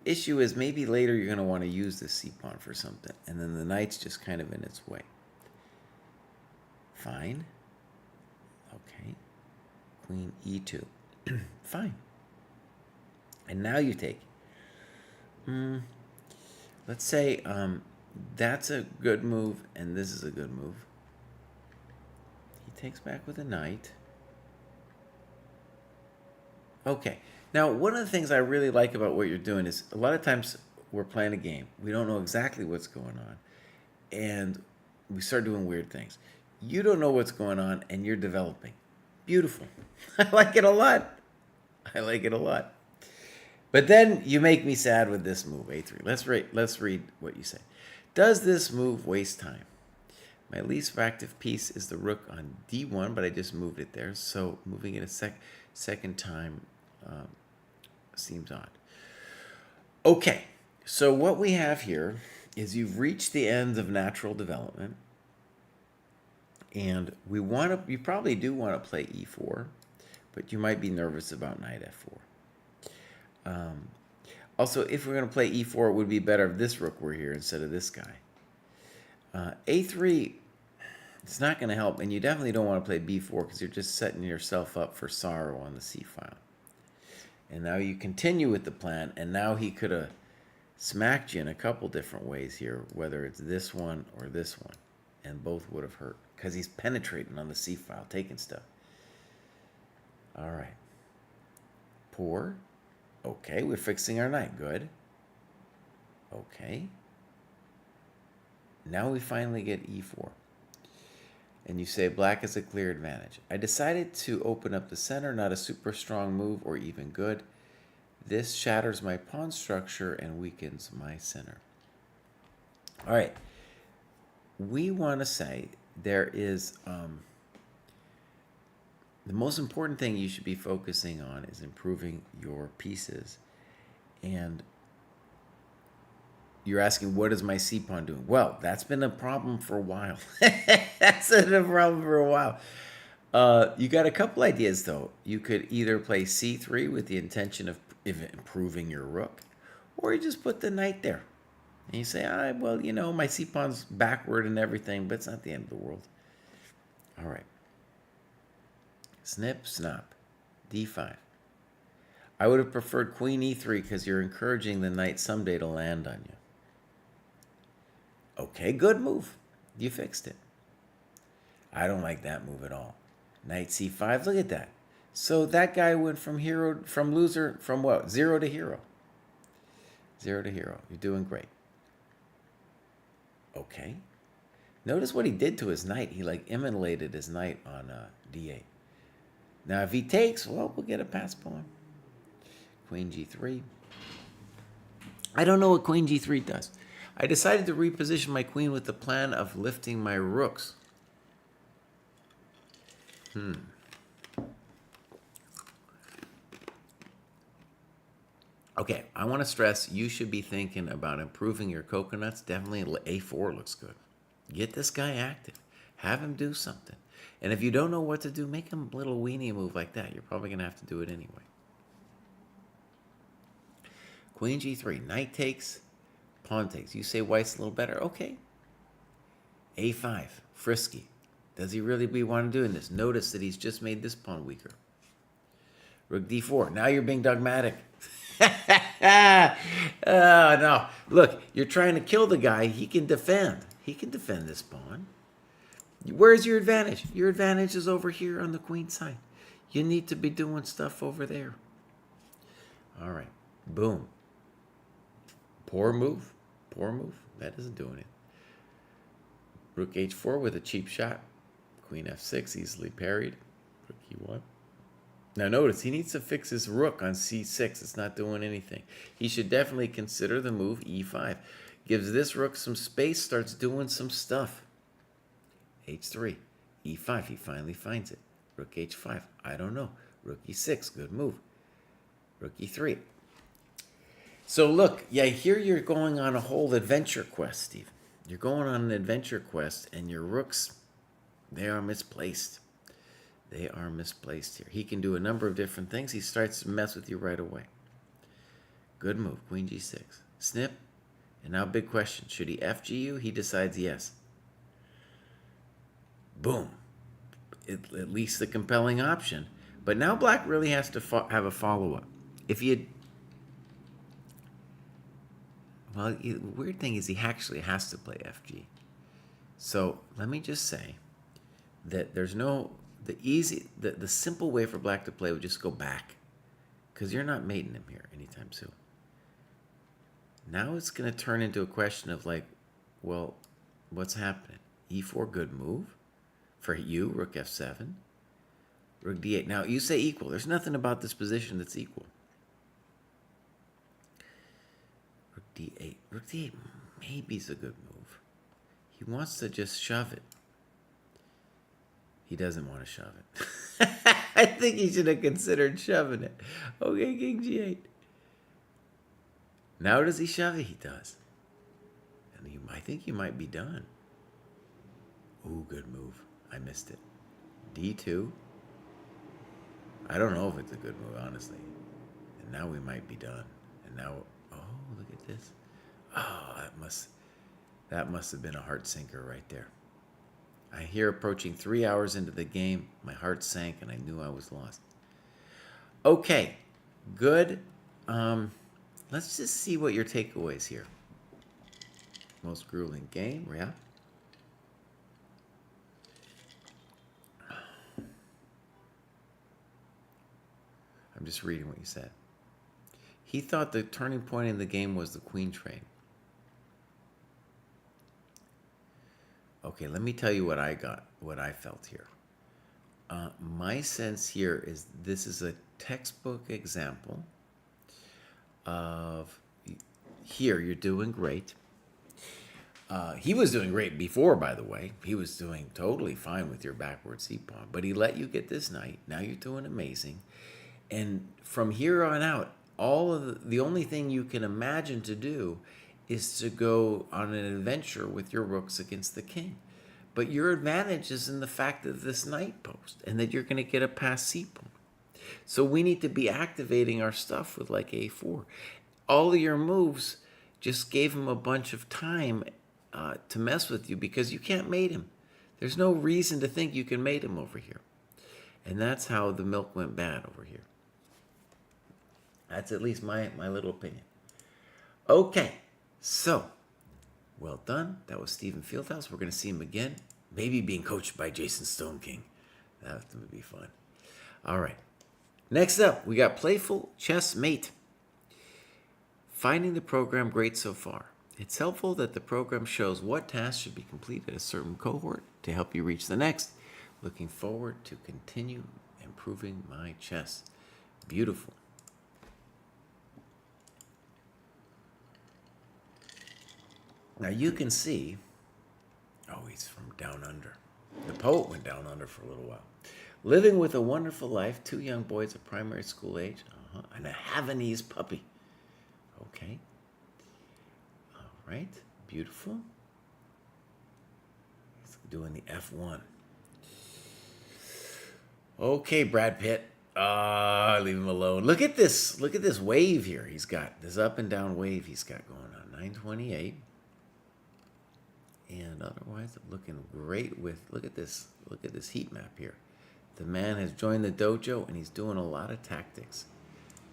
[SPEAKER 3] issue is maybe later you're going to want to use this c-pawn for something, and then the knight's just kind of in its way. Fine. Okay. Queen e2. Fine. And now you take. Let's say that's a good move, and this is a good move. He takes back with a knight. Okay. Now, one of the things I really like about what you're doing is a lot of times we're playing a game. We don't know exactly what's going on, and we start doing weird things. You don't know what's going on, and you're developing. Beautiful. I like it a lot. I like it a lot. But then you make me sad with this move, a3. Let's read what you say. Does this move waste time? My least active piece is the rook on d1, but I just moved it there. So moving it a second time seems odd. Okay, so what we have here is you've reached the end of natural development. And you probably do want to play e4, but you might be nervous about knight f4. Also, if we're going to play e4, it would be better if this rook were here instead of this guy. A3, it's not going to help, and you definitely don't want to play b4 because you're just setting yourself up for sorrow on the c file. And now you continue with the plan, and now he could have smacked you in a couple different ways here, whether it's this one or this one, and both would have hurt because he's penetrating on the c file, taking stuff. All right. Poor. Okay, we're fixing our knight. Good. Okay. Now we finally get e4. And you say black has a clear advantage. I decided to open up the center, not a super strong move or even good. This shatters my pawn structure and weakens my center. All right. We want to say there is the most important thing you should be focusing on is improving your pieces. And you're asking, what is my c-pawn doing? Well, that's been a problem for a while. That's been a problem for a while. You got a couple ideas, though. You could either play c3 with the intention of improving your rook, or you just put the knight there. And you say, well, my c-pawn's backward and everything, but it's not the end of the world. All right. Snip, snap, d5. I would have preferred queen e3 because you're encouraging the knight someday to land on you. Okay, good move. You fixed it. I don't like that move at all. Knight c5, look at that. So that guy went from loser, from what? 0 to hero. 0 to hero. You're doing great. Okay. Notice what he did to his knight. He like immolated his knight on d8. Now if he takes, well, we'll get a pass pawn. Queen g3. I don't know what queen g3 does. I decided to reposition my queen with the plan of lifting my rooks. Okay, I want to stress you should be thinking about improving your coconuts. Definitely a4 looks good. Get this guy active. Have him do something. And if you don't know what to do, make him a little weenie move like that. You're probably going to have to do it anyway. Queen g3. Knight takes. Pawn takes. You say white's a little better. Okay. a5. Frisky. Does he really want to do this? Notice that he's just made this pawn weaker. Rook d4. Now you're being dogmatic. No. Look, you're trying to kill the guy. He can defend. He can defend this pawn. Where's your advantage? Your advantage is over here on the queen side. You need to be doing stuff over there. All right. Boom. Poor move. Poor move. That isn't doing it. Rook h4 with a cheap shot. Queen f6 easily parried. Rook e1. Now notice, he needs to fix his rook on c6. It's not doing anything. He should definitely consider the move e5. Gives this rook some space, starts doing some stuff. h3, e5, he finally finds it. Rook h5, I don't know. Rook e6, good move. Rook e3. So look, yeah, here you're going on a whole adventure quest, Steve. You're going on an adventure quest, and your rooks, they are misplaced. They are misplaced here. He can do a number of different things. He starts to mess with you right away. Good move, queen g6. Snip. And now big question. Should he FG you? He decides yes. Boom. At least the compelling option. But now black really has to have a follow-up. If he had... Well, the weird thing is he actually has to play FG. So let me just say that there's no... The simple way for black to play would just go back, because you're not mating him here anytime soon. Now it's going to turn into a question of like, well, what's happening? e4, good move for you. Rook f7, rook d8. Now you say equal. There's nothing about this position that's equal. Rook d8. Rook d8 maybe is a good move. He wants to just shove it. He doesn't want to shove it. I think he should have considered shoving it. Okay, king g8. Now does he shove it? He does. And I think you might be done. Ooh, good move. I missed it. d2. I don't know if it's a good move, honestly. And now we might be done. And now, oh, look at this. Oh, that must have been a heart sinker right there. I hear approaching 3 hours into the game, my heart sank and I knew I was lost. Okay, good. Let's just see what your takeaways here. Most grueling game, yeah. I'm just reading what you said. He thought the turning point in the game was the queen trade. Okay, let me tell you what I felt here. My sense here is this is a textbook example of, here you're doing great. He was doing great before, by the way. He was doing totally fine with your backward c-pawn, but he let you get this knight. Now you're doing amazing. And from here on out, the only thing you can imagine to do is to go on an adventure with your rooks against the king. But your advantage is in the fact of this knight post and that you're going to get a pass c-pawn. So we need to be activating our stuff with like a4. All of your moves just gave him a bunch of time to mess with you because you can't mate him. There's no reason to think you can mate him over here. And that's how the milk went bad over here. That's at least my little opinion. Okay, so well done. That was Stephen Fieldhouse. We're going to see him again, maybe being coached by Jason Stone King. That would be fun. All right. Next up, we got Playful Chess Mate. Finding the program great so far. It's helpful that the program shows what tasks should be completed at a certain cohort to help you reach the next. Looking forward to continue improving my chess. Beautiful. Now you can see, oh, he's from down under. The poet went down under for a little while. Living with a wonderful life, 2 young boys of primary school age, and a Havanese puppy. Okay. All right. Beautiful. He's doing the F1. Okay, Brad Pitt. Leave him alone. Look at this. Look at this wave here. He's got this up and down wave he's got going on. 928. And otherwise, looking great with, look at this heat map here. The man has joined the dojo and he's doing a lot of tactics.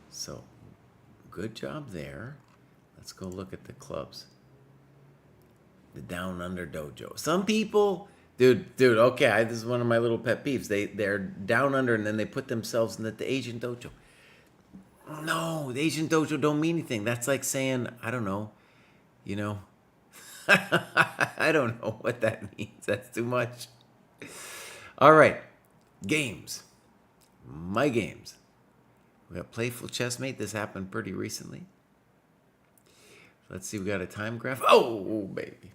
[SPEAKER 3] So, good job there. Let's go look at the clubs. The Down Under Dojo. Some people, dude, okay, this is one of my little pet peeves. They're down under and then they put themselves in the Asian dojo. No, the Asian dojo don't mean anything. That's like saying, I don't know, I don't know what that means. That's too much. All right. Games. My games. We got Playful Chessmate. This happened pretty recently. Let's see. We got a time graph. Oh, baby.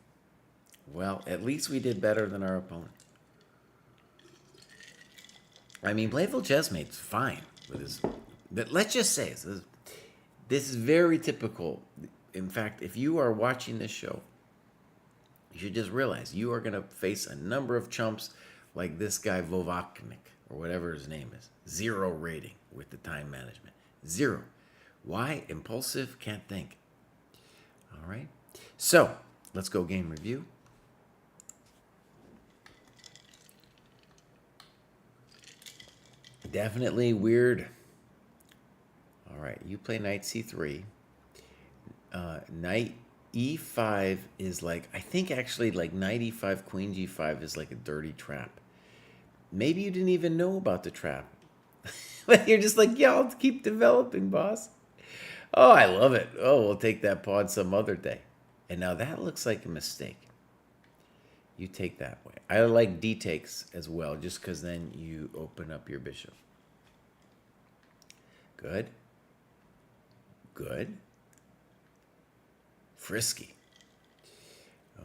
[SPEAKER 3] Well, at least we did better than our opponent. I mean, Playful Chessmate's fine with his... But let's just say, this is very typical. In fact, if you are watching this show, you should just realize you are going to face a number of chumps like this guy Vovaknik, or whatever his name is. 0 rating with the time management. 0. Why? Impulsive, can't think. All right. So, let's go game review. Definitely weird. All right, you play knight c3. Knight e5 is like, I think actually like knight e5, queen g5 is like a dirty trap. Maybe you didn't even know about the trap. But you're just like, yeah, I'll keep developing, boss. Oh, I love it. Oh, we'll take that pawn some other day. And now that looks like a mistake. You take that way. I like d takes as well, just because then you open up your bishop. Good. Good. Frisky.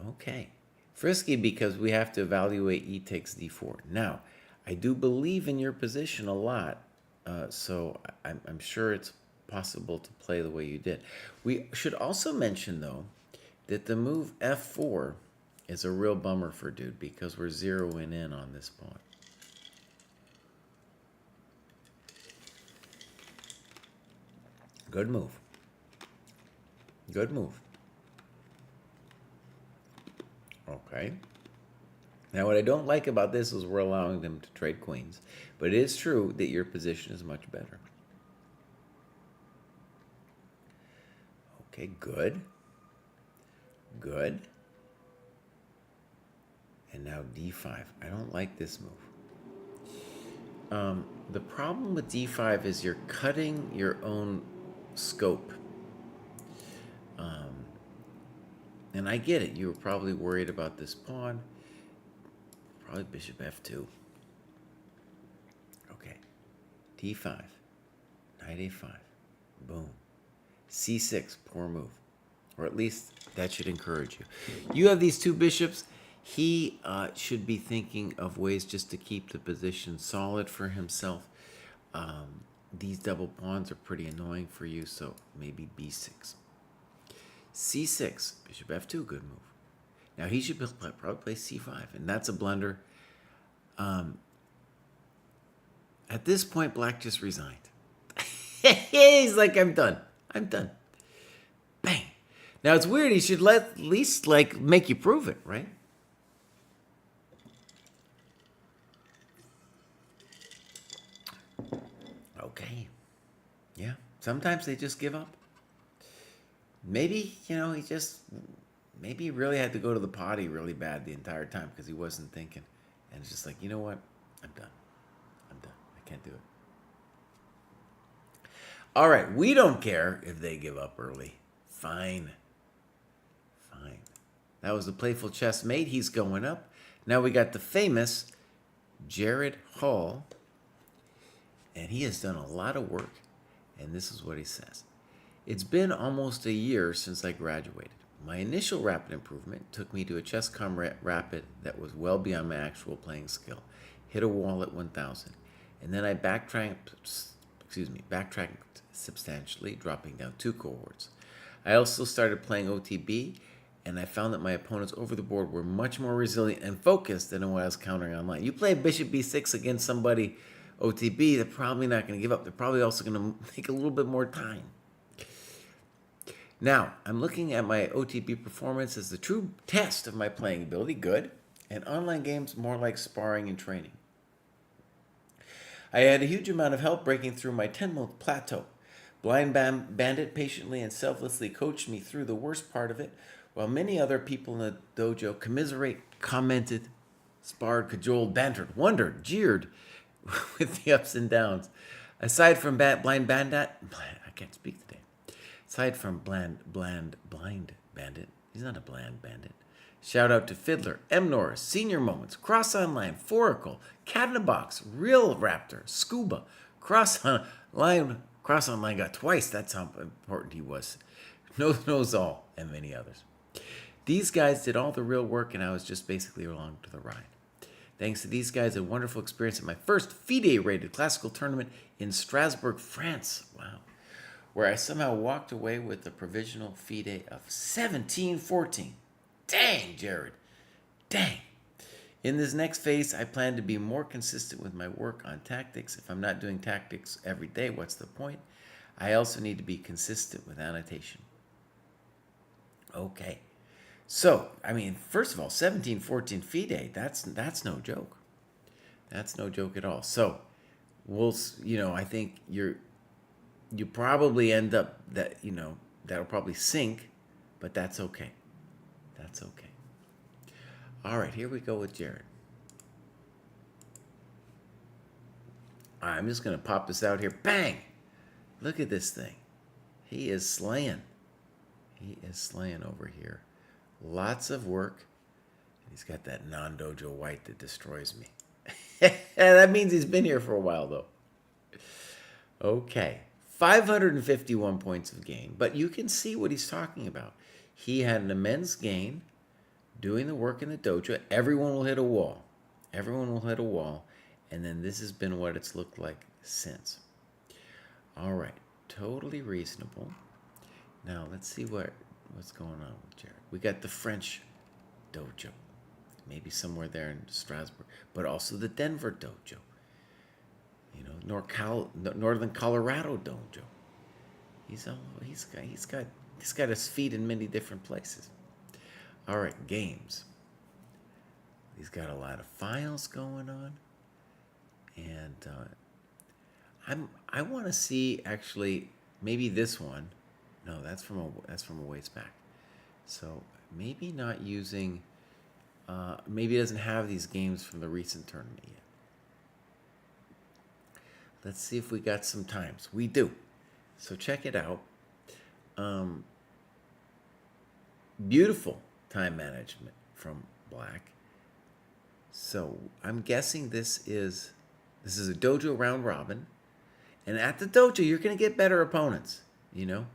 [SPEAKER 3] Okay. Frisky because we have to evaluate e takes d4. Now, I do believe in your position a lot, so I'm sure it's possible to play the way you did. We should also mention, though, that the move f4 is a real bummer for dude because we're zeroing in on this pawn. Good move. Good move. Okay. Now, what I don't like about this is we're allowing them to trade queens. But it is true that your position is much better. Okay, good. Good. And now d5. I don't like this move. The problem with d5 is you're cutting your own scope. And I get it. You were probably worried about this pawn. Probably bishop f2. Okay. d5. Knight a5. Boom. c6. Poor move. Or at least that should encourage you. You have these two bishops. He should be thinking of ways just to keep the position solid for himself. These double pawns are pretty annoying for you, so maybe b6. c6, bishop f2, good move. Now he should probably play c5, and that's a blunder. At this point, black just resigned. He's like, I'm done. I'm done. Bang. Now it's weird. He should at least like make you prove it, right? Okay. Yeah. Sometimes they just give up. Maybe, maybe he really had to go to the potty really bad the entire time because he wasn't thinking. And it's just like, you know what? I'm done. I can't do it. All right, we don't care if they give up early. Fine. That was the Playful Chess Mate. He's going up. Now we got the famous Jared Hall. And he has done a lot of work. And this is what he says. It's been almost a year since I graduated. My initial rapid improvement took me to a ChessCom rapid that was well beyond my actual playing skill. Hit a wall at 1,000. And then I backtracked substantially, dropping down 2 cohorts. I also started playing OTB, and I found that my opponents over the board were much more resilient and focused than when I was countering online. You play Bishop B6 against somebody OTB, they're probably not going to give up. They're probably also going to take a little bit more time. Now, I'm looking at my OTB performance as the true test of my playing ability, good, and online games more like sparring and training. I had a huge amount of help breaking through my 10-month plateau. Blind Bandit patiently and selflessly coached me through the worst part of it, while many other people in the dojo commiserate, commented, sparred, cajoled, bantered, wondered, jeered with the ups and downs. Aside from Blind Bandit, I can't speak today. Aside from Blind Bandit, he's not a bland bandit. Shout out to Fiddler, M. Norris, Senior Moments, Cross Online, Foracle, Cat in a Box, Real Raptor, Scuba, Cross Online got twice. That's how important he was. Knows all, and many others. These guys did all the real work, and I was just basically along to the ride. Thanks to these guys, a wonderful experience at my first FIDE-rated classical tournament in Strasbourg, France. Wow. Where I somehow walked away with a provisional FIDE of 17-14. Dang, Jared. Dang. In this next phase, I plan to be more consistent with my work on tactics. If I'm not doing tactics every day, what's the point? I also need to be consistent with annotation. Okay. So, first of all, 17-14 FIDE, that's no joke. That's no joke at all. So, I think you probably end up that'll probably sink, but that's okay. That's okay. All right, here we go with Jared. I'm just going to pop this out here. Bang! Look at this thing. He is slaying. He is slaying over here. Lots of work. He's got that non-dojo white that destroys me. That means he's been here for a while, though. Okay. 551 points of gain. But you can see what he's talking about. He had an immense gain doing the work in the dojo. Everyone will hit a wall. Everyone will hit a wall. And then this has been what it's looked like since. All right. Totally reasonable. Now, let's see what's going on with Jared. We got the French dojo. Maybe somewhere there in Strasbourg. But also the Denver dojo. Northern Colorado dojo. He's got his feet in many different places. All right, games. He's got a lot of files going on, and I want to see actually maybe this one. No, that's from a ways back. So maybe not using. Maybe it doesn't have these games from the recent tournament yet. Let's see if we got some times. We do. So check it out. Beautiful time management from Black. So I'm guessing this is a dojo round robin. And at the dojo, you're going to get better opponents. You're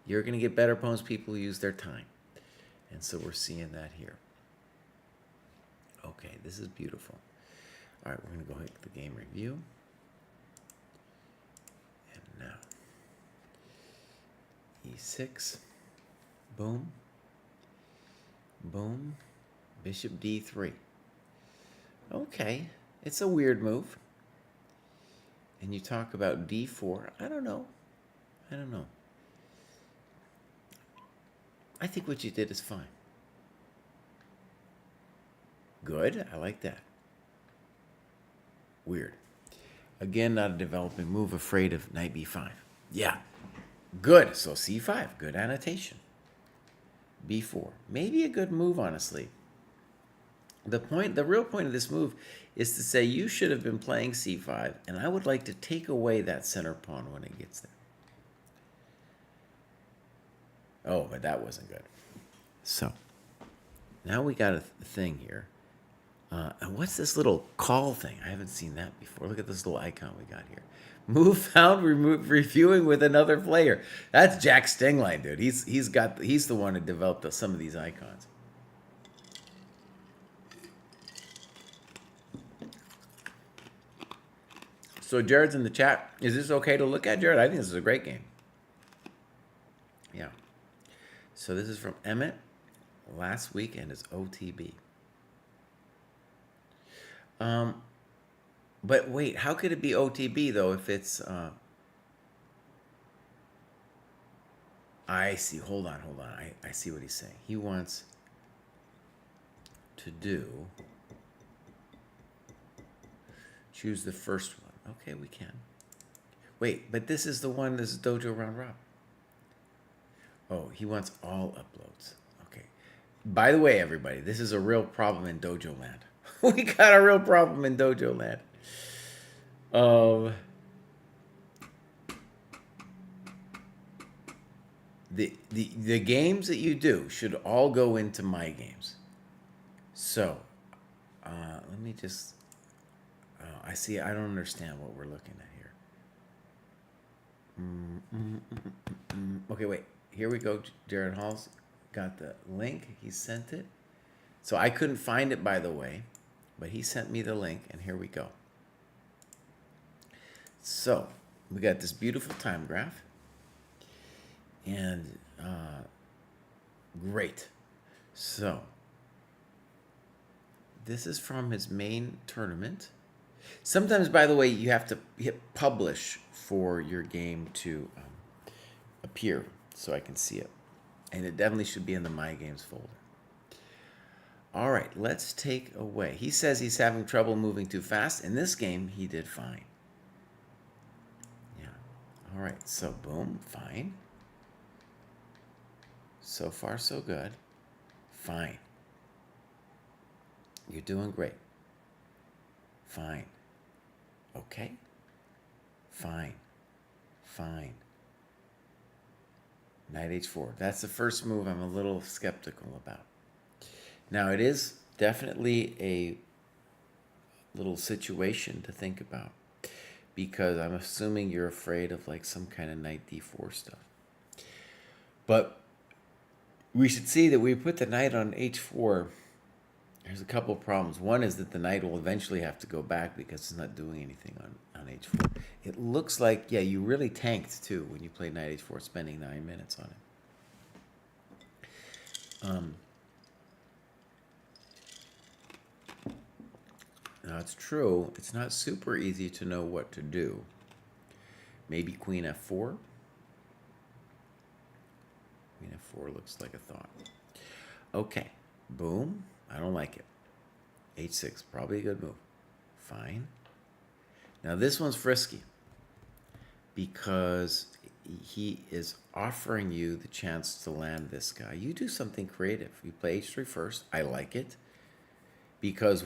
[SPEAKER 3] going to get better opponents, people who use their time. And so we're seeing that here. Okay, this is beautiful. All right, we're going to go hit the game review. And now, E6, boom, boom, Bishop D3. Okay, it's a weird move. And you talk about D4. I don't know. I think what you did is fine. Good, I like that. Weird. Again, not a developing move, afraid of knight B5. Yeah, Good. So c5, good annotation. b4, maybe a good move, honestly. The real point of this move is to say you should have been playing c5, and I would like to take away that center pawn when it gets there. Oh, but that wasn't good. So, now we got a thing here. And what's this little call thing? I haven't seen that before. Look at this little icon we got here. Move found, reviewing with another player. That's Jack Stingline, dude. He's the one who developed some of these icons. So Jared's in the chat. Is this okay to look at, Jared? I think this is a great game. Yeah. So this is from Emmett last week and it's OTB. But wait, how could it be OTB though if it's I see. Hold on. I see what he's saying. He wants to choose the first one. Okay, we can. Wait, but this is Dojo Round Robin. Oh, he wants all uploads. Okay. By the way, everybody, this is a real problem in Dojo Land. We got a real problem in Dojo Land. The games that you do should all go into my games. So, let me just. I see. I don't understand what we're looking at here. Okay, wait. Here we go. Jared Hall's got the link. He sent it. So I couldn't find it, by the way, but he sent me the link, and here we go. So we got this beautiful time graph, and great. So this is from his main tournament. Sometimes, by the way, you have to hit publish for your game to appear so I can see it. And it definitely should be in the My Games folder. All right, let's take away. He says he's having trouble moving too fast. In this game, he did fine. Yeah. All right, so boom, fine. So far, so good. Fine. You're doing great. Fine. Okay. Fine. Fine. Knight h4. That's the first move I'm a little skeptical about. Now, it is definitely a little situation to think about because I'm assuming you're afraid of like some kind of knight d4 stuff. But we should see that we put the knight on h4. There's a couple of problems. One is that the knight will eventually have to go back because it's not doing anything on h4. It looks like, yeah, you really tanked too when you played knight h4, spending 9 minutes on it. Now, it's true. It's not super easy to know what to do. Maybe queen f4. Queen f4 looks like a thought. Okay. Boom. I don't like it. h6, probably a good move. Fine. Now, this one's frisky because he is offering you the chance to land this guy. You do something creative. You play h3 first. I like it. Because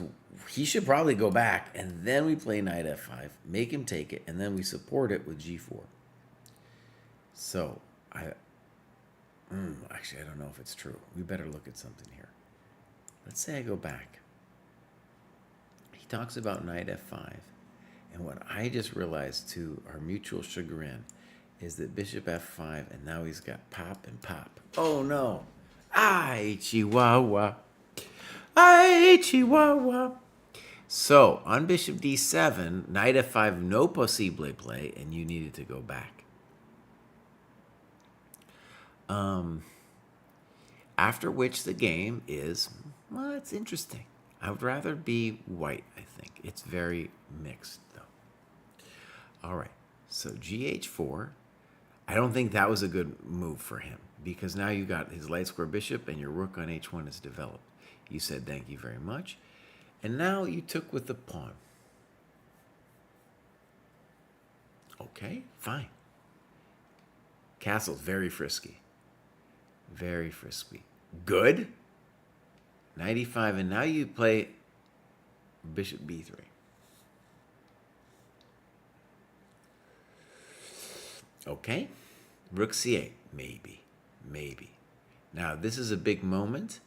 [SPEAKER 3] he should probably go back, and then we play knight f5, make him take it, and then we support it with g4. So, actually, I don't know if it's true. We better look at something here. Let's say I go back. He talks about knight f5, and what I just realized to our mutual chagrin is that bishop f5, and now he's got pop and pop. Oh, no. Ay, chihuahua. Ay, chihuahua. So, on bishop d7, knight f5, no possible play, and you needed to go back. After which the game is, well, it's interesting. I would rather be white, I think. It's very mixed, though. All right, so gh4. I don't think that was a good move for him because now you got his light square bishop and your rook on h1 is developed. You said thank you very much. And now you took with the pawn. Okay, fine. Castle's very frisky. Very frisky. Good. Knight e5, and now you play bishop b3. Okay. Rook c8. Maybe. Maybe. Now, this is a big moment.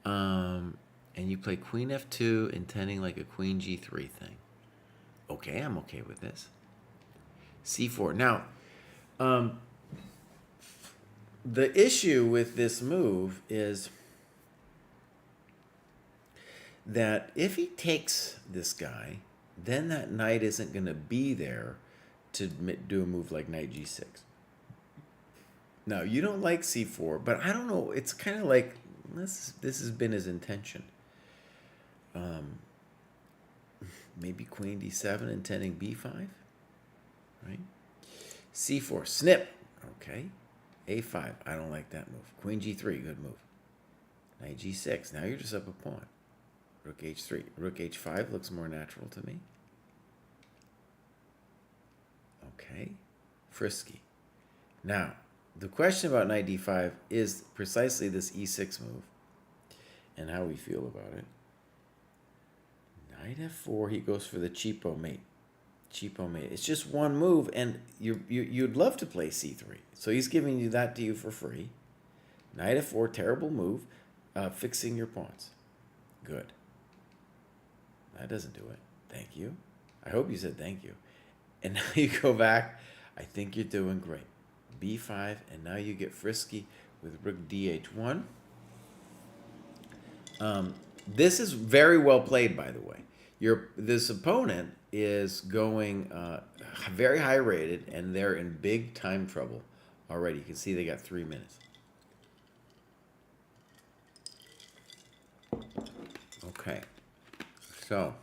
[SPEAKER 3] And you play queen f2, intending like a queen g3 thing. Okay, I'm okay with this. c4. Now, the issue with this move is that if he takes this guy, then that knight isn't going to be there to do a move like knight g6. Now, you don't like c4, but I don't know. It's kind of like this has been his intention. Maybe queen d7, intending b5, right? c4, snip. Okay. a5, I don't like that move. Queen g3, good move. Knight g6, now you're just up a pawn. Rook h3. Rook h5 looks more natural to me. Okay. Frisky. Now, the question about knight d5 is precisely this e6 move and how we feel about it. Knight f4, he goes for the cheapo mate. Cheapo mate. It's just one move, and you'd love to play c3. So he's giving you that to you for free. Knight f4, terrible move. Fixing your pawns. Good. That doesn't do it. Thank you. I hope you said thank you. And now you go back. I think you're doing great. b5, and now you get frisky with rook dh1. This is very well played, by the way. This opponent is going very high rated, and they're in big time trouble already. You can see they got 3 minutes. Okay. So,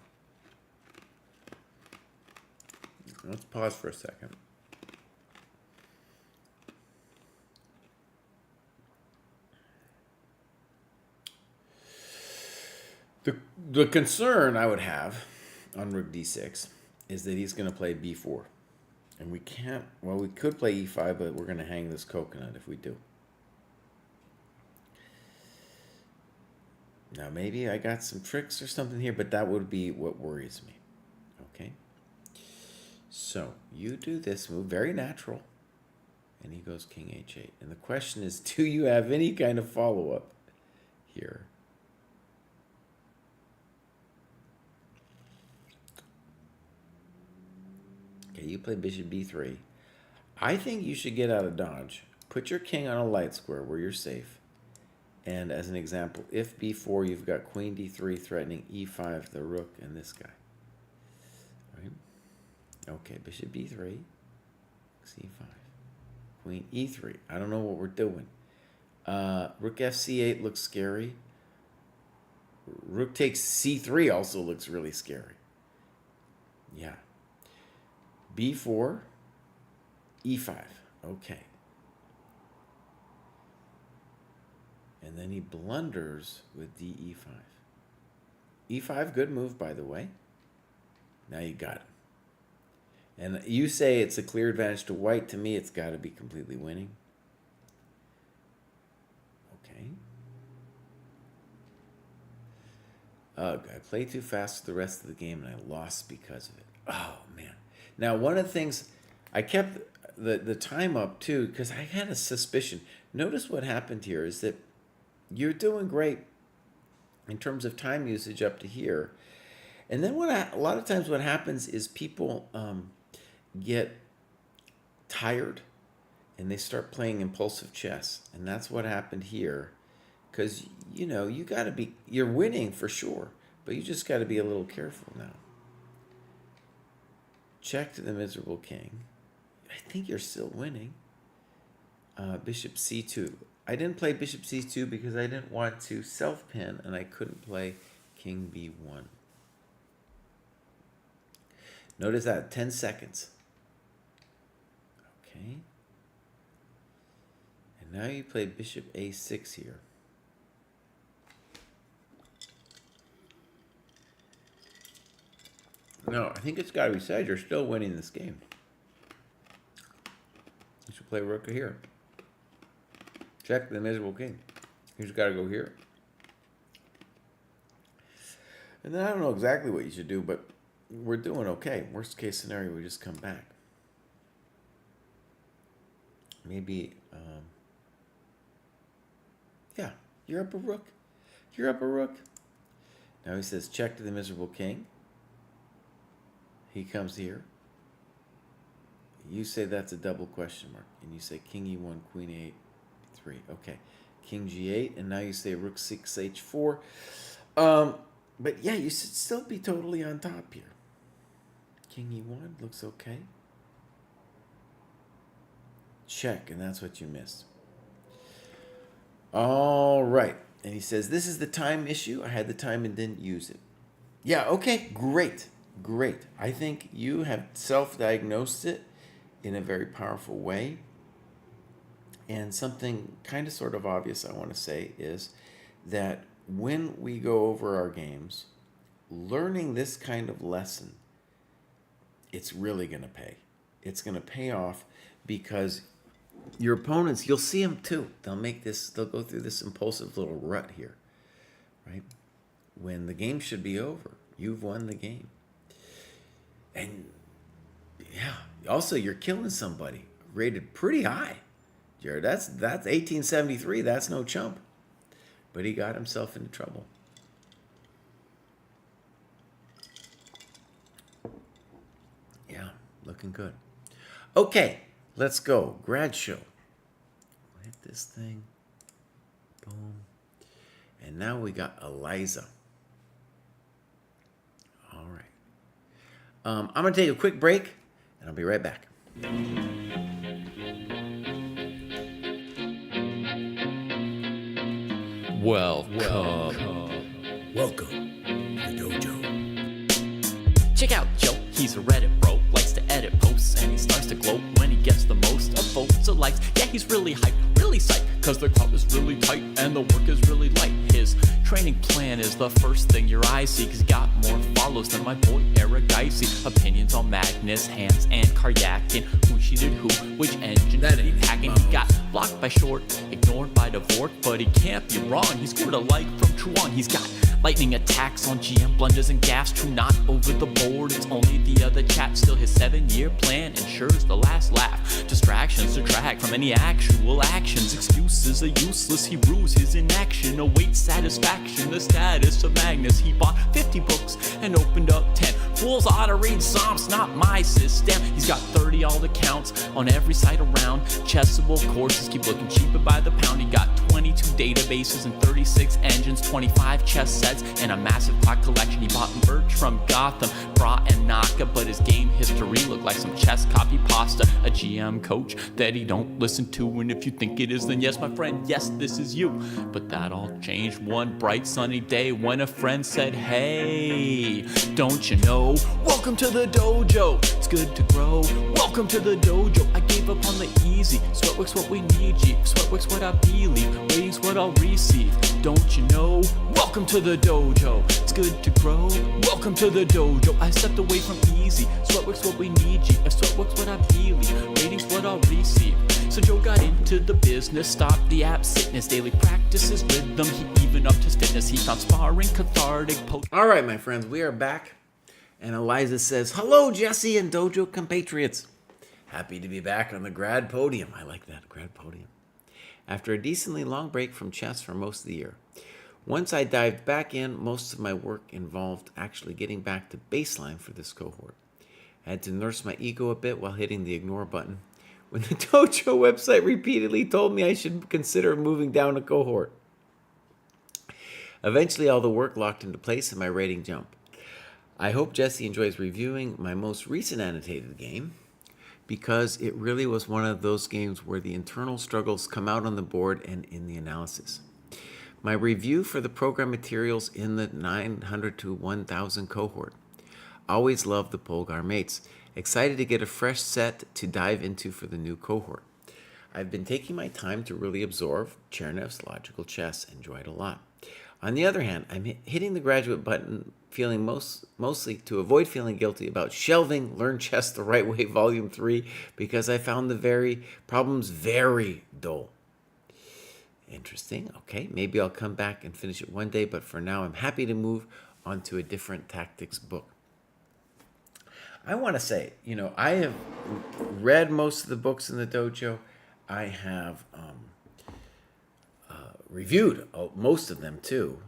[SPEAKER 3] let's pause for a second. The concern I would have on rook d6 is that he's going to play b4. And we can't, well, we could play e5, but we're going to hang this coconut if we do. Now, maybe I got some tricks or something here, but that would be what worries me. Okay? So, you do this move, very natural. And he goes king h8. And the question is, do you have any kind of follow-up here? Okay, you play bishop b3. I think you should get out of dodge. Put your king on a light square where you're safe. And as an example, if b4, you've got queen d3 threatening e5, the rook, and this guy. Right? Okay, bishop b3, c5, queen e3. I don't know what we're doing. Rook fc8 looks scary. Rook takes c3 also looks really scary. Yeah. b4, e5. Okay. And then he blunders with de5. e5, good move, by the way. Now you got him. And you say it's a clear advantage to white. To me, it's got to be completely winning. Okay. Ugh, I played too fast the rest of the game, and I lost because of it. Oh, man. Now, one of the things, I kept the time up, too, because I had a suspicion. Notice what happened here is that you're doing great in terms of time usage up to here. And then a lot of times what happens is people get tired and they start playing impulsive chess. And that's what happened here. Because, you know, you're winning for sure, but you just got to be a little careful now. Check to the miserable king. I think you're still winning. Bishop c2. I didn't play bishop c2 because I didn't want to self-pin, and I couldn't play king b1. Notice that, 10 seconds. Okay. And now you play bishop a6 here. No, I think it's got to be said, you're still winning this game. play rook here. Check the miserable king. You just got to go here. And then I don't know exactly what you should do, but we're doing okay. Worst case scenario, we just come back. Maybe, yeah, you're up a rook. You're up a rook. Now he says check to the miserable king. He comes here. You say that's a double question mark. And you say king e1, queen a8, 3. Okay. King g8. And now you say rook 6, h4. But yeah, you should still be totally on top here. King e1 looks okay. Check, and that's what you missed. All right. And he says, this is the time issue. I had the time and didn't use it. Yeah, okay, great. Great. I think you have self-diagnosed it in a very powerful way. And something kind of sort of obvious I want to say is that when we go over our games, learning this kind of lesson, it's really going to pay. It's going to pay off because your opponents, you'll see them too. They'll go through this impulsive little rut here, right? When the game should be over, you've won the game. And yeah, also you're killing somebody rated pretty high. Jared, that's 1873. That's no chump. But he got himself into trouble. Yeah, looking good. Okay, let's go. Grad show. Hit this thing. Boom. And now we got Eliza. All right. I'm going to take a quick break, and I'll be right back.
[SPEAKER 1] Welcome to the dojo.
[SPEAKER 2] Check out Joe, he's a Reddit bro, likes to edit posts, and he starts to gloat when he gets the most of votes or likes. Yeah, he's really hyped, really psyched, cause the crowd is really tight and the work is really light. His training plan is the first thing your eyes see, cause he got more follows than my boy Eric Dicey. Opinions on Magnus, Hans, and Karyakin, who cheated who, which engine that he hacking. He got blocked by Short, ignored by Dvorak, but he can't be wrong. He scored a like from Truan. He's got lightning attacks on GM blunders and gaffes, true not over the board. It's only the other chat. Still his 7-year plan ensures the last laugh. Distractions detract from any actual actions. Excuses are useless. He rues his inaction. Awaits satisfaction. The status of Magnus. He bought 50 books and opened up 10. Fools ought to read Psalms, not my system. He's got 30 all accounts on every site around. Chessable courses keep looking cheaper by the pound. He got 22 databases and 36 engines, 25 chess sets, and a massive clock collection. He bought merch from Gotham, Bra and Naka, but his game history looked like some chess copy pasta. A GM coach that he don't listen to, and if you think it is, then yes, my friend, yes, this is you. But that all changed one bright sunny day when a friend said, hey, don't you know? Welcome to the dojo, it's good to grow. Welcome to the dojo, I gave up on the easy. Sweatwork's what we need, G. Sweatwork's what I believe. Waiting's what I'll receive. Don't you know? Welcome to the dojo, it's good to grow. Welcome to the dojo, I stepped away from easy. Sweatwork's what we need, G. If sweatwork's what I believe, waiting's what I'll receive. So Joe got into the business, stopped the app sickness, daily practice his rhythm, he even upped his fitness. He found sparring cathartic.
[SPEAKER 3] All right, my friends, we are back. And Eliza says, hello, Jesse and dojo compatriots. Happy to be back on the grad podium. I like that, grad podium. After a decently long break from chess for most of the year. Once I dived back in, most of my work involved actually getting back to baseline for this cohort. I had to nurse my ego a bit while hitting the ignore button when the dojo website repeatedly told me I should consider moving down a cohort. Eventually, all the work locked into place and my rating jumped. I hope Jesse enjoys reviewing my most recent annotated game because it really was one of those games where the internal struggles come out on the board and in the analysis. My review for the program materials in the 900 to 1000 cohort. Always loved the Polgar mates. Excited to get a fresh set to dive into for the new cohort. I've been taking my time to really absorb Chernev's logical chess. Enjoyed a lot. On the other hand, I'm hitting the graduate button feeling mostly to avoid feeling guilty about shelving Learn Chess the Right Way Volume 3 because I found the problems very dull. Interesting. Okay, maybe I'll come back and finish it one day, but for now I'm happy to move on to a different tactics book. I want to say, I have read most of the books in the dojo. I have reviewed most of them too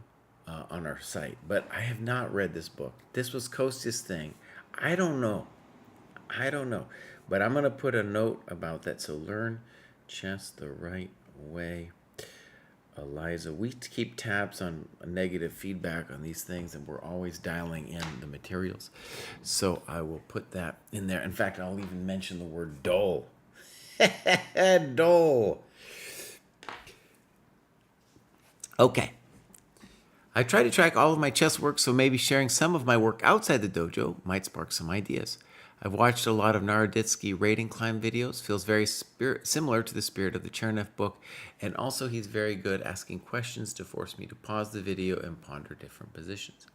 [SPEAKER 3] on our site, but I have not read this book. This was Kostya's thing. I don't know, but I'm going to put a note about that. So Learn Chess the Right Way. Eliza, we keep tabs on negative feedback on these things, and we're always dialing in the materials. So I will put that in there. In fact, I'll even mention the word dull. Dull. Okay. I try to track all of my chess work, so maybe sharing some of my work outside the dojo might spark some ideas. I've watched a lot of Naroditsky rating climb videos. Feels very similar to the spirit of the Chernev book. And also he's very good asking questions to force me to pause the video and ponder different positions.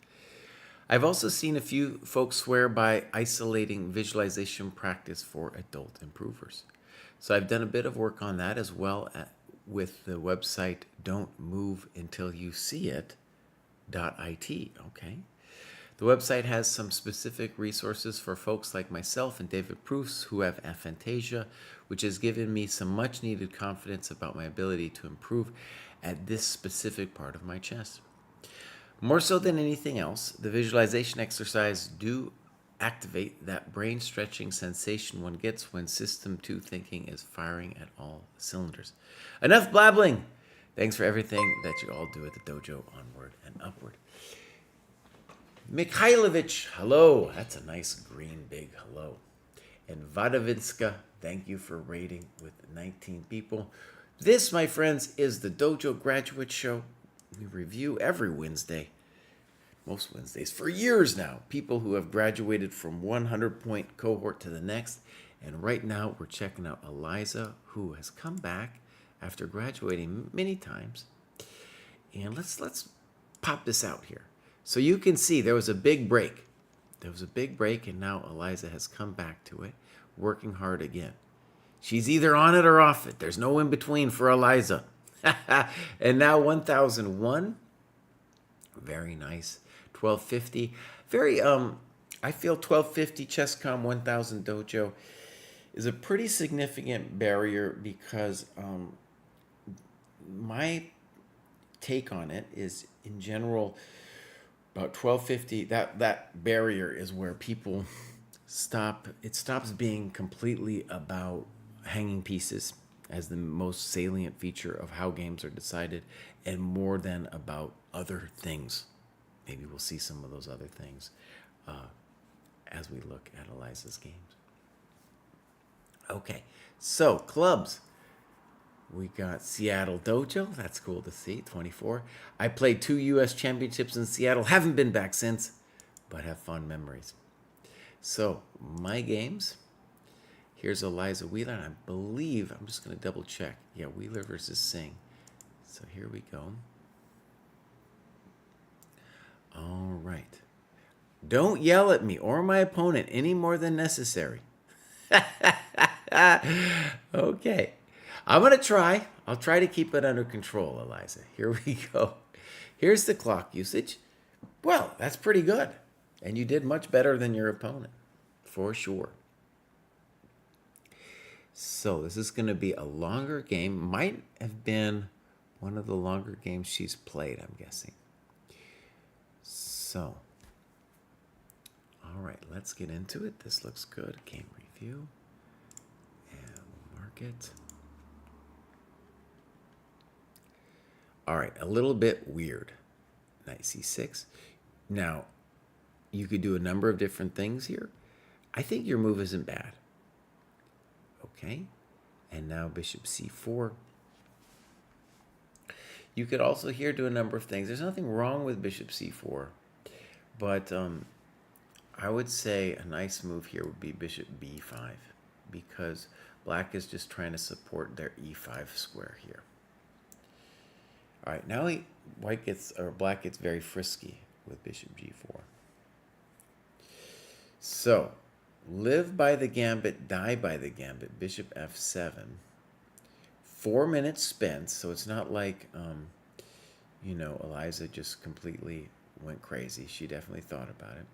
[SPEAKER 3] I've also seen a few folks swear by isolating visualization practice for adult improvers. So I've done a bit of work on that as well with the website don'tmoveuntiliouseeit.it. Okay. The website has some specific resources for folks like myself and David Proofs who have aphantasia, which has given me some much needed confidence about my ability to improve at this specific part of my chess. More so than anything else, the visualization exercise do activate that brain stretching sensation one gets when System 2 thinking is firing at all cylinders. Enough blabbling! Thanks for everything that you all do at the dojo, onward and upward. Mikhailovich, hello. That's a nice green big hello. And Vadovinska, thank you for rating with 19 people. This, my friends, is the Dojo Graduate Show. We review every Wednesday, most Wednesdays, for years now, people who have graduated from 100-point cohort to the next. And right now, we're checking out Eliza, who has come back after graduating many times. And let's pop this out here. So you can see there was a big break. And now Eliza has come back to it, working hard again. She's either on it or off it. There's no in between for Eliza. And now 1001. Very nice. 1250. I feel 1250 ChessCom 1000 Dojo is a pretty significant barrier because my take on it is, in general, about 1250, that barrier is where people stop. It stops being completely about hanging pieces as the most salient feature of how games are decided, and more than about other things. Maybe we'll see some of those other things as we look at Eliza's games. Okay, so clubs. We got Seattle Dojo. That's cool to see. 24. I played 2 U.S. championships in Seattle. Haven't been back since, but have fond memories. So, my games. Here's Eliza Wheeler. And I believe, I'm just going to double check. Yeah, Wheeler versus Singh. So, here we go. All right. Don't yell at me or my opponent any more than necessary. Okay. I'm going to try. I'll try to keep it under control, Eliza. Here we go. Here's the clock usage. Well, that's pretty good. And you did much better than your opponent, for sure. So this is going to be a longer game. Might have been one of the longer games she's played, I'm guessing. So, all right, let's get into it. This looks good. Game review. And we'll mark it. All right, a little bit weird. Knight c6. Now, you could do a number of different things here. I think your move isn't bad. Okay, and now bishop c4. You could also here do a number of things. There's nothing wrong with bishop c4, but I would say a nice move here would be bishop b5, because black is just trying to support their e5 square here. All right, now black gets very frisky with bishop g4. So, live by the gambit, die by the gambit. Bishop f7. 4 minutes spent, so it's not like, Eliza just completely went crazy. She definitely thought about it.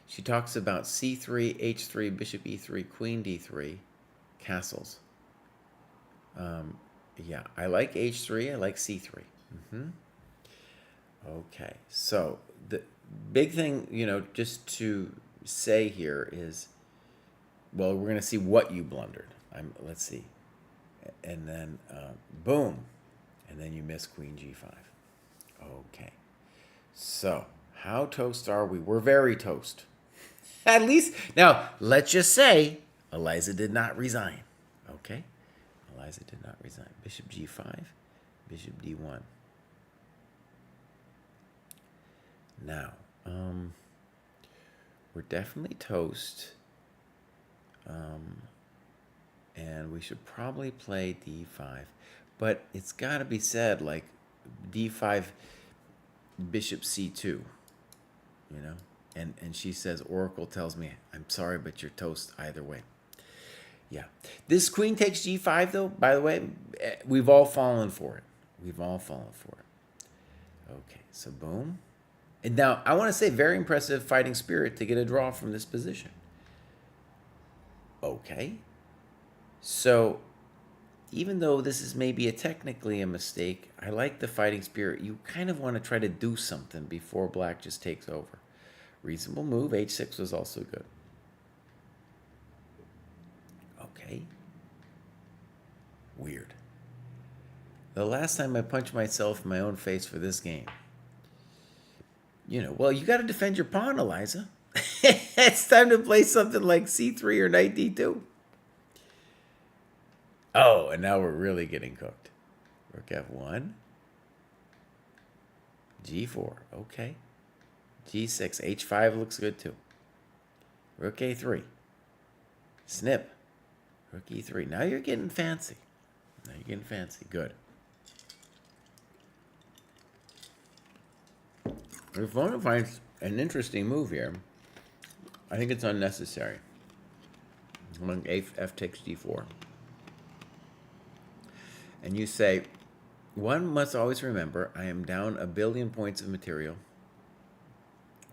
[SPEAKER 3] She talks about c3, h3, bishop e3, queen d3, castles. Yeah, I like h3, I like c3. Okay, so the big thing, just to say here is, well, we're going to see what you blundered. Let's see. And then, boom. And then you miss queen g5. Okay. So, how toast are we? We're very toast. At least, now, let's just say Eliza did not resign. Okay? Eliza did not resign. Bishop g5, bishop d1. Now, we're definitely toast. And we should probably play d5. But it's got to be said, like, d5, bishop c2, And she says, Oracle tells me, I'm sorry, but you're toast either way. Yeah. This queen takes g5, though, by the way, we've all fallen for it. We've all fallen for it. Okay, so boom. And now, I want to say, very impressive fighting spirit to get a draw from this position. Okay. So, even though this is maybe technically a mistake, I like the fighting spirit. You kind of want to try to do something before black just takes over. Reasonable move. h6 was also good. Okay. Weird. The last time I punched myself in my own face for this game. Well, you got to defend your pawn, Eliza. It's time to play something like c3 or knight d2. Oh, and now we're really getting cooked. Rook f1. g4. Okay. g6. h5 looks good too. Rook a3. Snip. Rook e3. Now you're getting fancy. Now you're getting fancy. Good. If one finds an interesting move here, I think it's unnecessary. When f takes d4. And you say, one must always remember, I am down 1 billion points of material.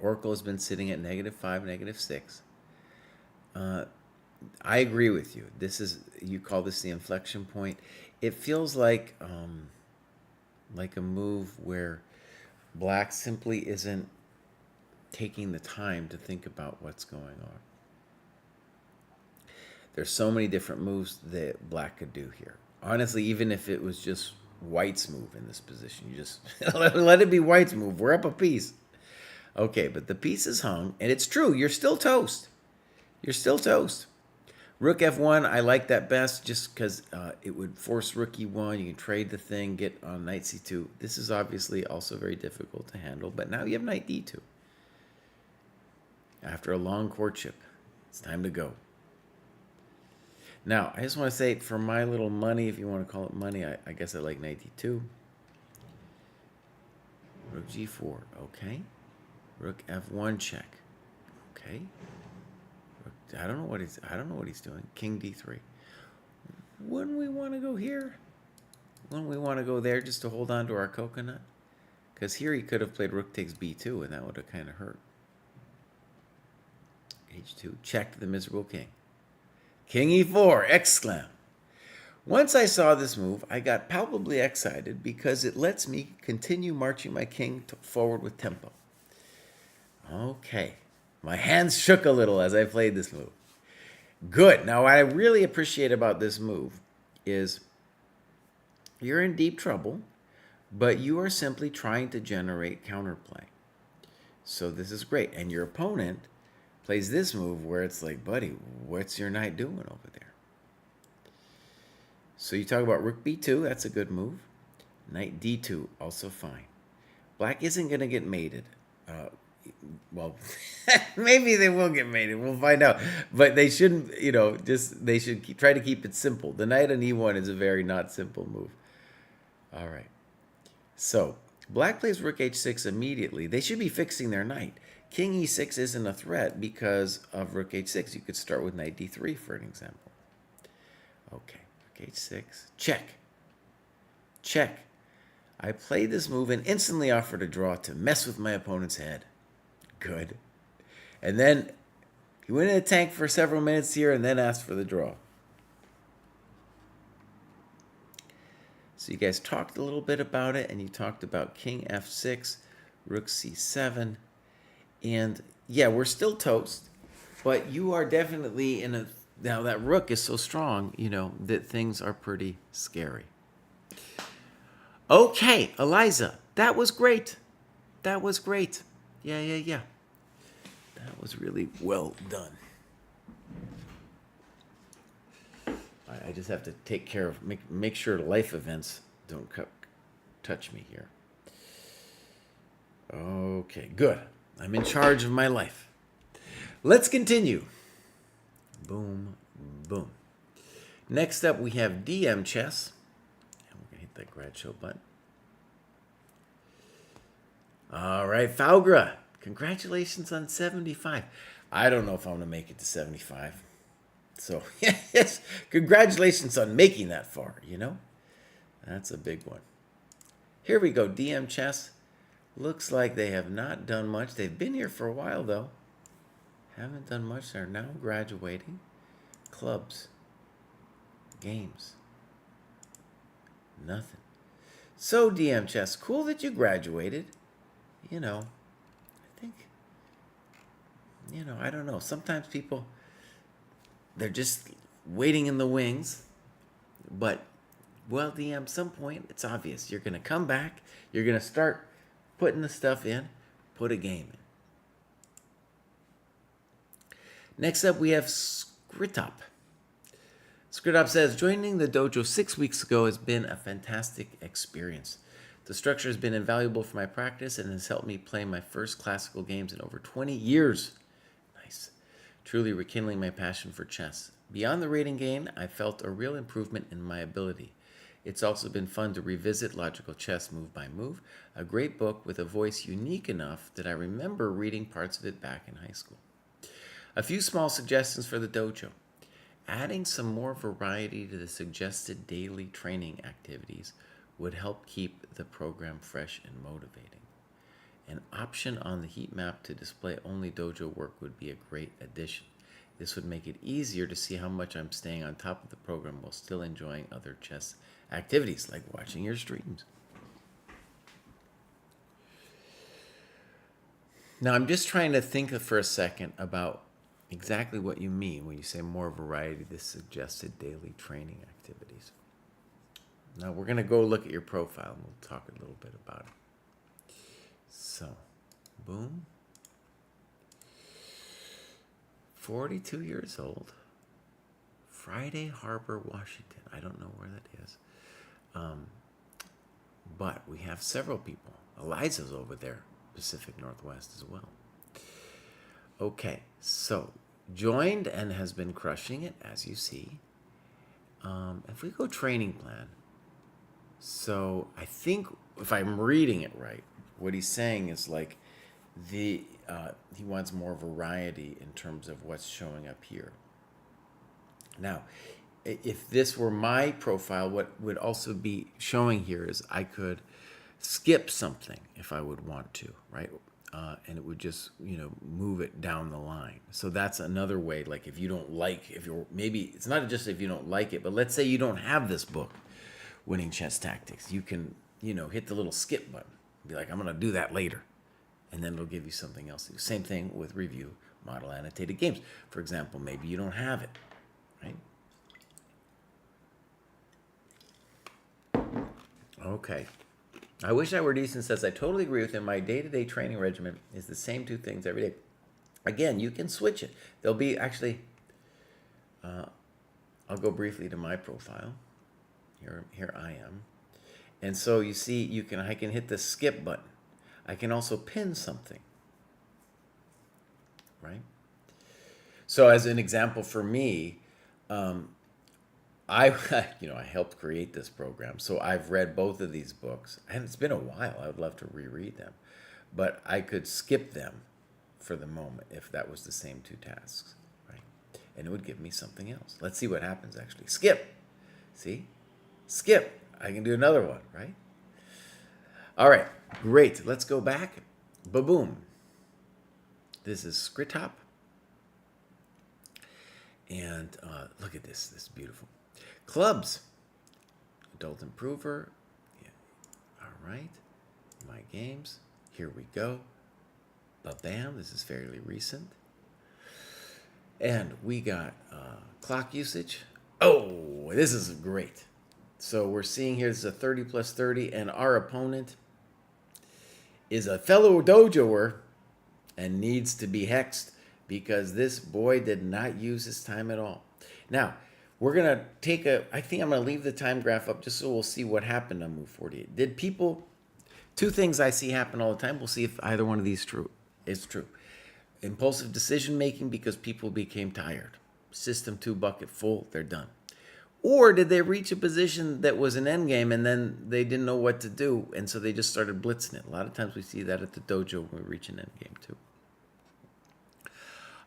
[SPEAKER 3] Oracle has been sitting at -5, -6. I agree with you. You call this the inflection point. It feels like a move where black simply isn't taking the time to think about what's going on. There's so many different moves that black could do here. Honestly, even if it was just white's move in this position, you just let it be white's move. We're up a piece. Okay, but the piece is hung, and it's true. You're still toast. You're still toast. Rook f1, I like that best just because it would force rook e1. You can trade the thing, get on knight c2. This is obviously also very difficult to handle, but now you have knight d2. After a long courtship, it's time to go. Now, I just want to say, for my little money, if you want to call it money, I guess I like knight d2. Rook g4, okay. Rook f1 check, okay. I don't know what he's doing. King d3. Wouldn't we want to go here? Wouldn't we want to go there just to hold on to our coconut? Because here he could have played rook takes b2, and that would have kind of hurt. h2 checked the miserable king. King e4, exclam. Once I saw this move, I got palpably excited because it lets me continue marching my king forward with tempo. Okay. My hands shook a little as I played this move. Good. Now, what I really appreciate about this move is you're in deep trouble, but you are simply trying to generate counterplay. So this is great. And your opponent plays this move where it's like, buddy, what's your knight doing over there? So you talk about rook b2, that's a good move. Knight d2, also fine. Black isn't going to get mated. Well, maybe they will get mated. We'll find out. But they shouldn't, they should try to keep it simple. The knight on e1 is a very not simple move. All right. So, black plays rook h6 immediately. They should be fixing their knight. King e6 isn't a threat because of rook h6. You could start with knight d3 for an example. Okay, rook h6. Check. Check. I played this move and instantly offered a draw to mess with my opponent's head. Good. And then he went in the tank for several minutes here and then asked for the draw. So you guys talked a little bit about it, and you talked about king f6, rook c7, and yeah, we're still toast, but you are definitely in a, now that rook is so strong, you know, that things are pretty scary. Okay, Eliza, that was great. That was great. Yeah. That was really well done. I just have to take care of, make sure life events don't touch me here. Okay, good. I'm in charge of my life. Let's continue. Boom, boom. Next up, we have DM chess. And we're going to hit that grad show button. All right, Faugra, congratulations on 75. I don't know if I'm going to make it to 75. So, yes, congratulations on making that far, you know? That's a big one. Here we go, DM chess. Looks like they have not done much. They've been here for a while, though. Haven't done much. They're now graduating. Clubs. Games. Nothing. So, DM chess, cool that you graduated. You know, I think, you know, I don't know. Sometimes people, they're just waiting in the wings. But, well, DM, some point, it's obvious. You're going to come back. You're going to start putting the stuff in. Put a game in. Next up, we have Skritop. Skritop says, joining the dojo 6 weeks ago has been a fantastic experience. The structure has been invaluable for my practice and has helped me play my first classical games in over 20 years. Nice. Truly rekindling my passion for chess. Beyond the rating gain, I felt a real improvement in my ability. It's also been fun to revisit Logical Chess move by move, a great book with a voice unique enough that I remember reading parts of it back in high school. A few small suggestions for the dojo. Adding some more variety to the suggested daily training activities would help keep the program fresh and motivating. An option on the heat map to display only dojo work would be a great addition. This would make it easier to see how much I'm staying on top of the program while still enjoying other chess activities, like watching your streams. Now, I'm just trying to think for a second about exactly what you mean when you say more variety to suggested daily training activities. Now, we're going to go look at your profile, and we'll talk a little bit about it. So, boom. 42 years old. Friday Harbor, Washington. I don't know where that is. But we have several people. Eliza's over there, Pacific Northwest as well. Okay, so joined and has been crushing it, as you see. If we go training plan, so I think if I'm reading it right, what he's saying is like he wants more variety in terms of what's showing up here. Now, if this were my profile, what would also be showing here is I could skip something if I would want to, right? And it would just, move it down the line. So that's another way, like if you don't like, maybe, it's not just if you don't like it, but let's say you don't have this book, Winning Chess Tactics. You can, hit the little skip button. Be like, I'm going to do that later. And then it'll give you something else to do. Same thing with review model annotated games. For example, maybe you don't have it, right? Okay. I wish I were decent says, I totally agree with him. My day-to-day training regimen is the same two things every day. Again, you can switch it. There'll be actually, I'll go briefly to my profile. Here I am. And so you see, I can hit the skip button. I can also pin something, right? So as an example for me, I, I helped create this program, so I've read both of these books, and it's been a while. I would love to reread them, but I could skip them for the moment if that was the same two tasks, right? And it would give me something else. Let's see what happens actually. Skip. See? Skip. I can do another one, right? All right, great. Let's go back. Ba-boom. This is Skritop. And look at this. This is beautiful. Clubs. Adult Improver. Yeah. All right. My games. Here we go. Ba-bam. This is fairly recent. And we got clock usage. Oh, this is great. So we're seeing here, this is a 30 plus 30, and our opponent is a fellow dojoer and needs to be hexed because this boy did not use his time at all. Now, we're going to take I think I'm going to leave the time graph up just so we'll see what happened on move 48. Did people, two things I see happen all the time, we'll see if either one of these is true. Impulsive decision making because people became tired. System 2 bucket full, they're done. Or did they reach a position that was an endgame and then they didn't know what to do, and so they just started blitzing it? A lot of times we see that at the dojo when we reach an endgame too.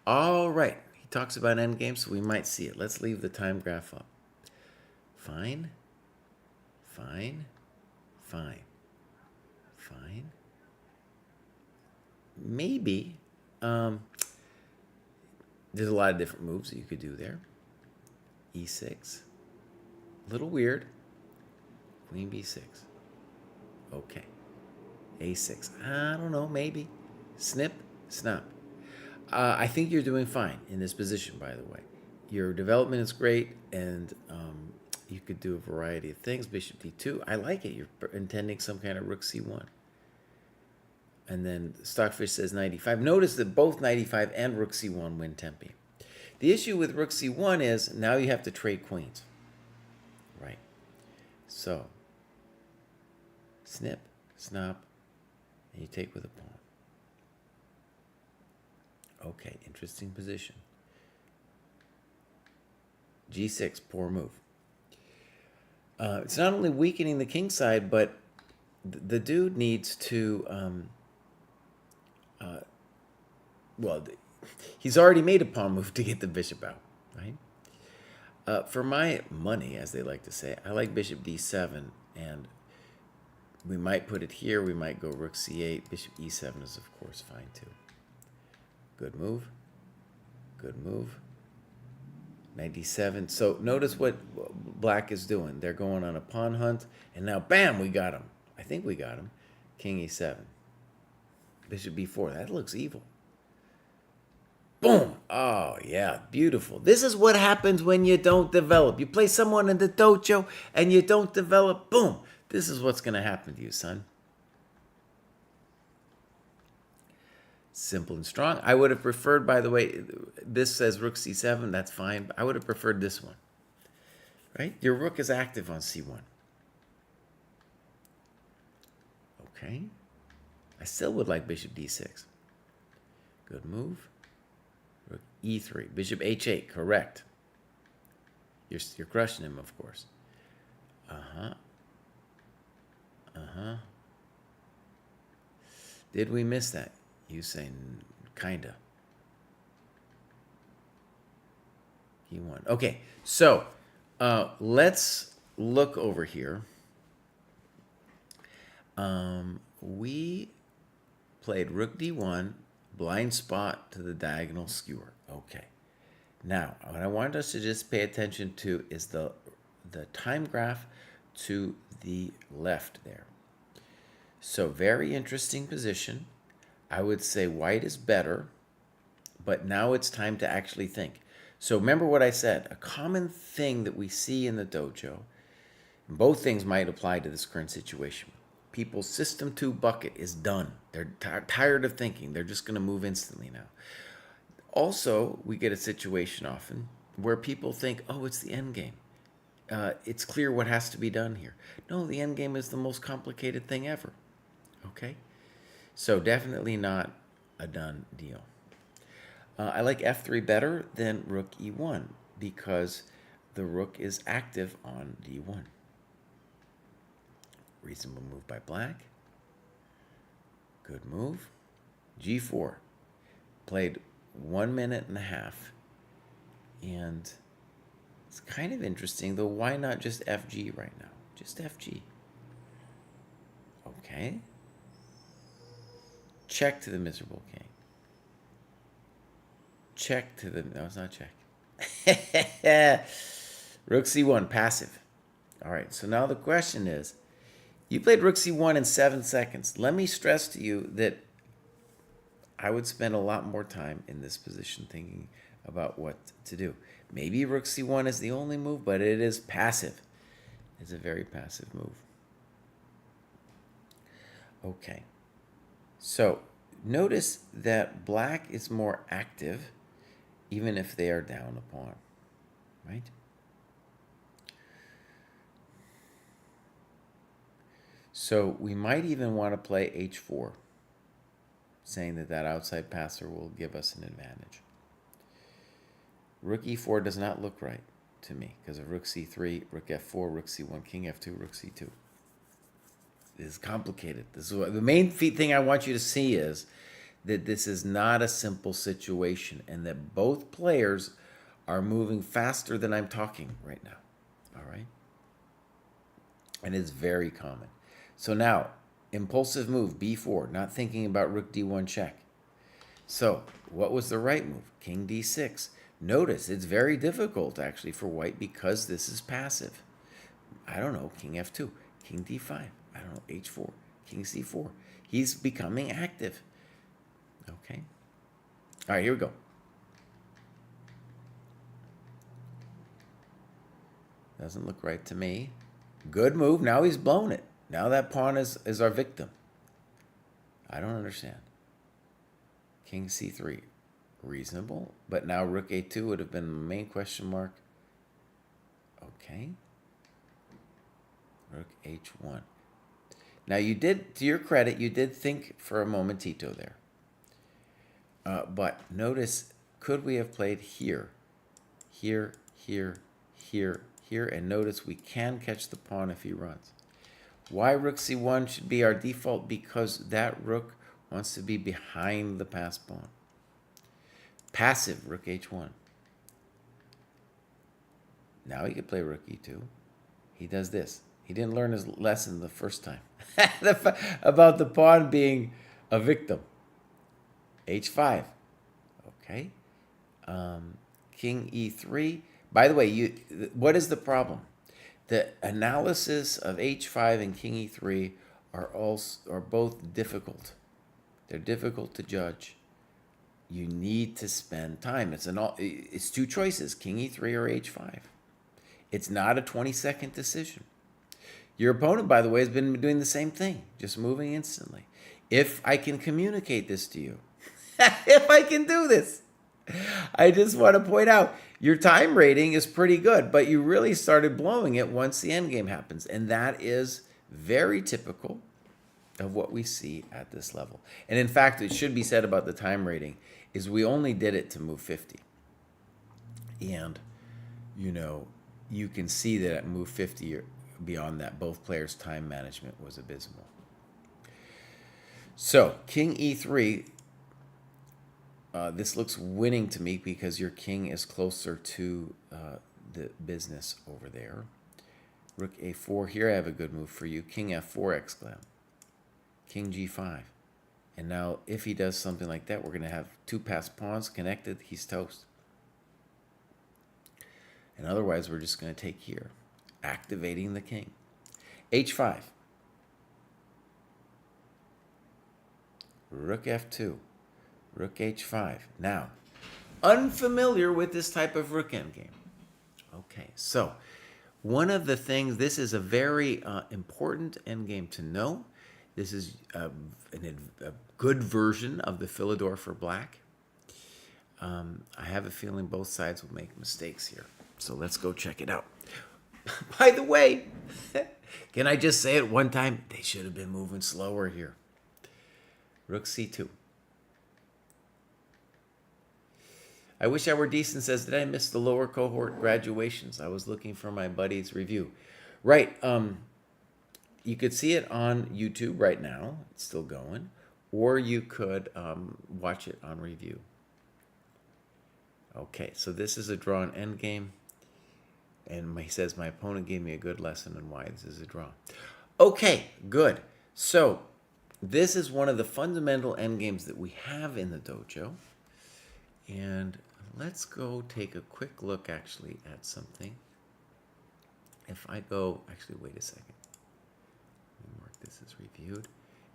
[SPEAKER 3] All right, he talks about endgame, so we might see it. Let's leave the time graph up. Fine, fine, fine, fine. Maybe. There's a lot of different moves that you could do there. E6. A little weird. Queen b6. Okay. a6. I don't know, maybe. Snip, snap. I think you're doing fine in this position, by the way. Your development is great, and you could do a variety of things. Bishop d2. I like it. You're intending some kind of rook c1. And then Stockfish says 95. Notice that both 95 and rook c1 win tempi. The issue with rook c1 is now you have to trade queens. Right. So, snip, snap, and you take with a pawn. Okay, interesting position. g6, poor move. It's not only weakening the king side, but the dude needs to... he's already made a pawn move to get the bishop out, right? For my money, as they like to say, I like bishop d7, and we might put it here. We might go rook c8. Bishop e7 is, of course, fine, too. Good move. Good move. Knight d7. So notice what black is doing. They're going on a pawn hunt, and now, bam, we got him. I think we got him. King e7. Bishop b4. That looks evil. Boom. Oh, yeah. Beautiful. This is what happens when you don't develop. You play someone in the dojo and you don't develop. Boom. This is what's going to happen to you, son. Simple and strong. I would have preferred, by the way, this says rook c7. That's fine. But I would have preferred this one. Right? Your rook is active on c1. Okay. I still would like bishop d6. Good move. Rook e3. Bishop h8. Correct. You're crushing him, of course. Did we miss that? You say kinda. He won. Okay, so let's look over here. We played rook d1, blind spot to the diagonal skewer. Okay. Now, what I wanted us to just pay attention to is the time graph to the left there. So very interesting position. I would say white is better, but now it's time to actually think. So remember what I said, a common thing that we see in the dojo, and both things might apply to this current situation. People's system 2 bucket is done. They're tired of thinking. They're just going to move instantly now. Also, we get a situation often where people think, oh, it's the end game. It's clear what has to be done here. No, the end game is the most complicated thing ever. Okay? So definitely not a done deal. I like f3 better than rook e1 because the rook is active on d1. Reasonable move by black. Good move. g4. Played 1 minute and a half. And it's kind of interesting, though. Why not just fg right now? Just fg. Okay. Check to the miserable king. Check to the... No, it's not check. Rook c1, passive. All right, so now the question is, you played rook c1 in 7 seconds. Let me stress to you that I would spend a lot more time in this position thinking about what to do. Maybe rook c1 is the only move, but it is passive. It's a very passive move. Okay. So notice that black is more active even if they are down a pawn, right? So we might even want to play h4, saying that that outside passer will give us an advantage. Rook e4 does not look right to me because of rook c3, rook f4, rook c1, king f2, rook c2. This is complicated. This is what, the main thing I want you to see is that this is not a simple situation and that both players are moving faster than I'm talking right now. All right? And it's very common. So now, impulsive move, b4, not thinking about rook d1 check. So, what was the right move? King d6. Notice, it's very difficult, actually, for white because this is passive. I don't know, king f2, king d5. I don't know, h4, king c4. He's becoming active. Okay. All right, here we go. Doesn't look right to me. Good move. Now he's blown it. Now that pawn is our victim. I don't understand. King c3. Reasonable. But now rook a2 would have been the main question mark. Okay. Rook h1. Now you did, to your credit, you did think for a momentito there. But notice, could we have played here? Here, here, here, here. And notice we can catch the pawn if he runs. Why rook c1 should be our default? Because that rook wants to be behind the passed pawn. Passive, rook h1. Now he could play rook e2. He does this. He didn't learn his lesson the first time about the pawn being a victim. h5. Okay. King e3. By the way, what is the problem? The analysis of h5 and king e3 are both difficult. They're difficult to judge. You need to spend time. It's two choices, king e3 or h5. It's not a 20-second decision. Your opponent, by the way, has been doing the same thing, just moving instantly. If I can communicate this to you, if I can do this, I just want to point out, your time rating is pretty good, but you really started blowing it once the endgame happens. And that is very typical of what we see at this level. And in fact, it should be said about the time rating is we only did it to move 50. And, you can see that at move 50 or beyond that, both players' time management was abysmal. So, king e3, this looks winning to me because your king is closer to the business over there. Rook a4, here I have a good move for you. King f4 exclam. King g5. And now, if he does something like that, we're going to have two passed pawns connected. He's toast. And otherwise, we're just going to take here, activating the king. h5. Rook f2. Rook h5. Now, unfamiliar with this type of rook endgame. Okay, so one of the things, this is a very important endgame to know. This is a good version of the Philidor for black. I have a feeling both sides will make mistakes here. So let's go check it out. By the way, can I just say it one time? They should have been moving slower here. Rook c2. I wish I were decent says, did I miss the lower cohort graduations? I was looking for my buddy's review. Right. You could see it on YouTube right now. It's still going. Or you could watch it on review. Okay, so this is a draw and endgame. And he says, my opponent gave me a good lesson on why this is a draw. Okay, good. So this is one of the fundamental endgames that we have in the dojo. And let's go take a quick look actually at something. If I go, actually, wait a second. Let me mark this as reviewed.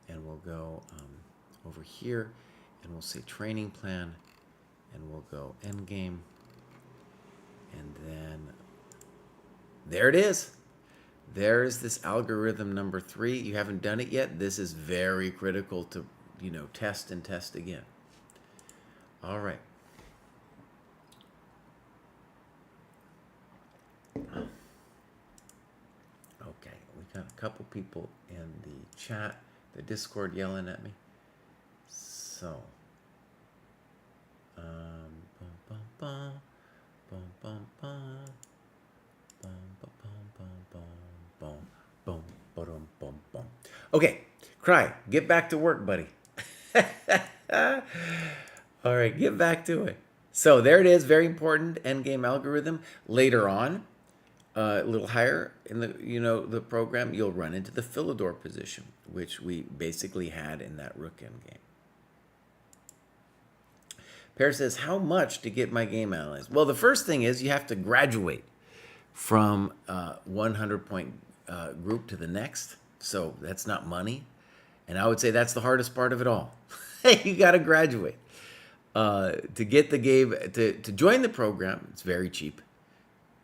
[SPEAKER 3] And we'll go over here and we'll say training plan. And we'll go endgame. And then there it is. There's this algorithm number 3. You haven't done it yet. This is very critical to, test and test again. All right. Okay, we got a couple people in the chat, the Discord yelling at me. So, bum, bum, bum, bum, bum, bum. Okay, Cry, get back to work, buddy. All right, get back to it. So there it is, very important endgame algorithm. Later on, a little higher in the the program, you'll run into the Philidor position, which we basically had in that rook endgame. Pear says, how much to get my game analyzed? Well, the first thing is you have to graduate from 100-point group to the next. So that's not money. And I would say that's the hardest part of it all. You got to graduate. To get the game, to join the program, it's very cheap.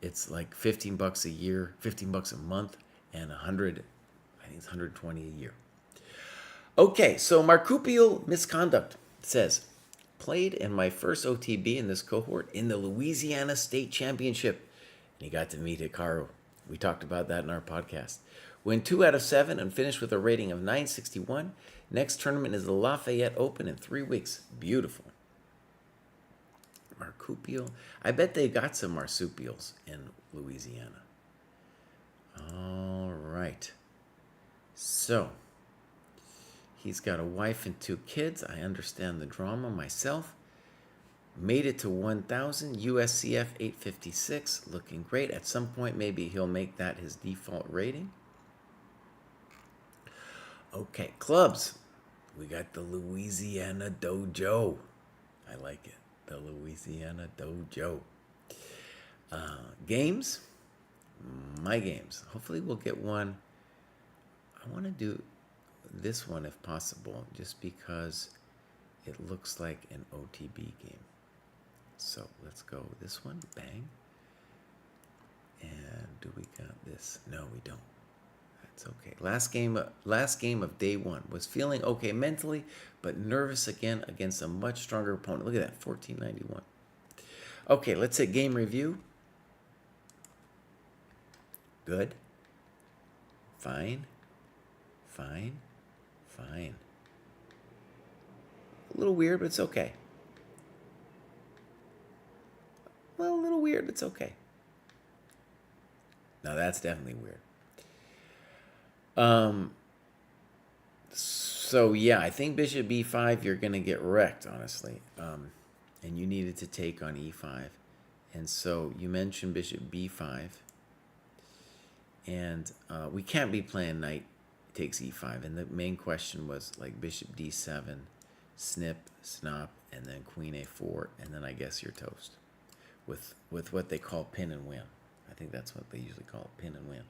[SPEAKER 3] It's like $15 a year, $15 a month, and I think it's $120 a year. Okay, so Marcupial Misconduct says, played in my first OTB in this cohort in the Louisiana State Championship. And he got to meet Hikaru. We talked about that in our podcast. Win 2 out of 7 and finished with a rating of 961. Next tournament is the Lafayette Open in 3 weeks. Beautiful. Marsupial. I bet they got some marsupials in Louisiana. All right. So, he's got a wife and 2 kids. I understand the drama myself. Made it to 1,000. USCF 856. Looking great. At some point, maybe he'll make that his default rating. Okay, clubs. We got the Louisiana Dojo. I like it. The Louisiana Dojo. Games. My games. Hopefully we'll get one. I want to do this one if possible, just because it looks like an OTB game. So let's go this one. Bang. And do we got this? No, we don't. That's okay. Last game of day 1. Was feeling okay mentally, but nervous again against a much stronger opponent. Look at that, 1491. Okay, let's hit game review. Good. Fine. Fine. Fine. A little weird, but it's okay. Well, a little weird, but it's okay. Now that's definitely weird. So yeah, I think bishop b5, you're going to get wrecked, honestly. And you needed to take on e5. And so you mentioned bishop b5. And we can't be playing knight takes e5. And the main question was like bishop d7, snip, snop, and then queen a4. And then I guess you're toast with what they call pin and win. I think that's what they usually call it, pin and win.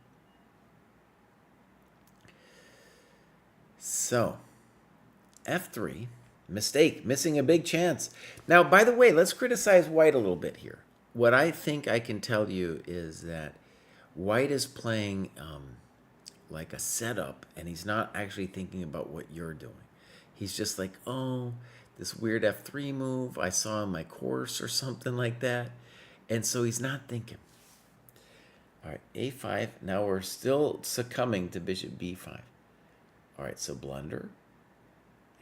[SPEAKER 3] So, f3, mistake, missing a big chance. Now, by the way, let's criticize white a little bit here. What I think I can tell you is that white is playing like a setup, and he's not actually thinking about what you're doing. He's just like, oh, this weird f3 move I saw in my course or something like that. And so he's not thinking. All right, a5. Now we're still succumbing to bishop b5. All right, so blunder.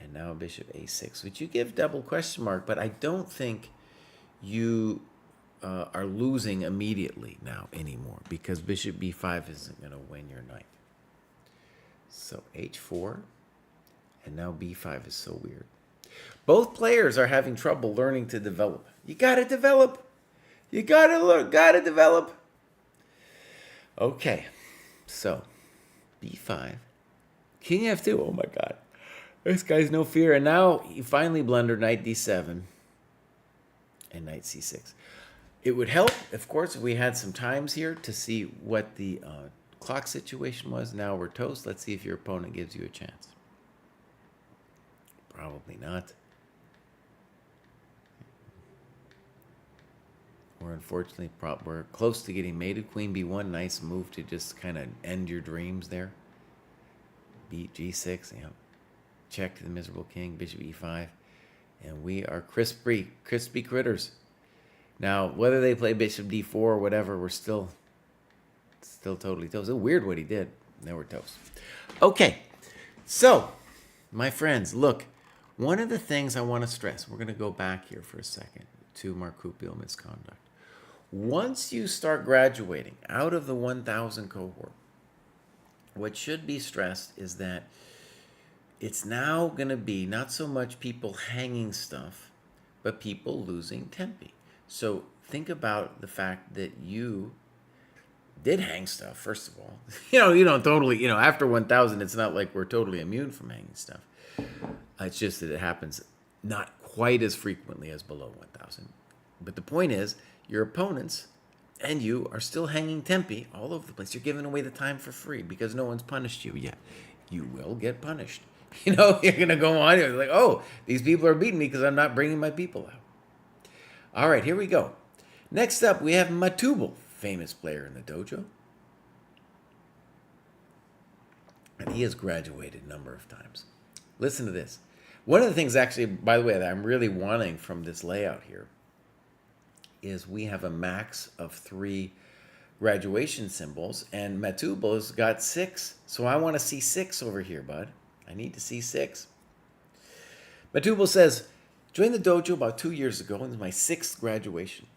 [SPEAKER 3] And now bishop a6, which you give double question mark, but I don't think you are losing immediately now anymore because bishop b5 isn't going to win your knight. So h4, and now b5 is so weird. Both players are having trouble learning to develop. You got to develop. You got to learn, got to develop. Okay, so b5, king f2. Oh my god, this guy's no fear. And now he finally blundered knight d7 and knight c6. It would help, of course, if we had some times here to see what the clock situation was. Now we're toast. Let's see if your opponent gives you a chance. Probably not. Or unfortunately, we're close to getting mated. Queen b1, nice move to just kind of end your dreams there. g6, yeah. Check to the miserable king, bishop e5. And we are crispy critters. Now, whether they play bishop d4 or whatever, we're still totally toast. It's weird what he did. Now we're toast. Okay, so, my friends, look. One of the things I want to stress, we're going to go back here for a second to marsupial misconduct. Once you start graduating out of the 1,000 cohort, what should be stressed is that it's now going to be not so much people hanging stuff, but people losing tempi. So think about the fact that you did hang stuff, first of all. You don't totally, after 1,000, it's not like we're totally immune from hanging stuff. It's just that it happens not quite as frequently as below 1,000. But the point is, your opponents and you are still hanging tempi all over the place. You're giving away the time for free because no one's punished you yet. You will get punished. You're going to go on. You're like, oh, these people are beating me because I'm not bringing my people out. All right, here we go. Next up, we have Matubal, famous player in the dojo. And he has graduated a number of times. Listen to this. One of the things, actually, by the way, that I'm really wanting from this layout here is we have a max of 3 graduation symbols, and Matubal's got 6. So I want to see 6 over here, bud. I need to see 6. Matubal says, joined the dojo about 2 years ago, and this is my 6th graduation.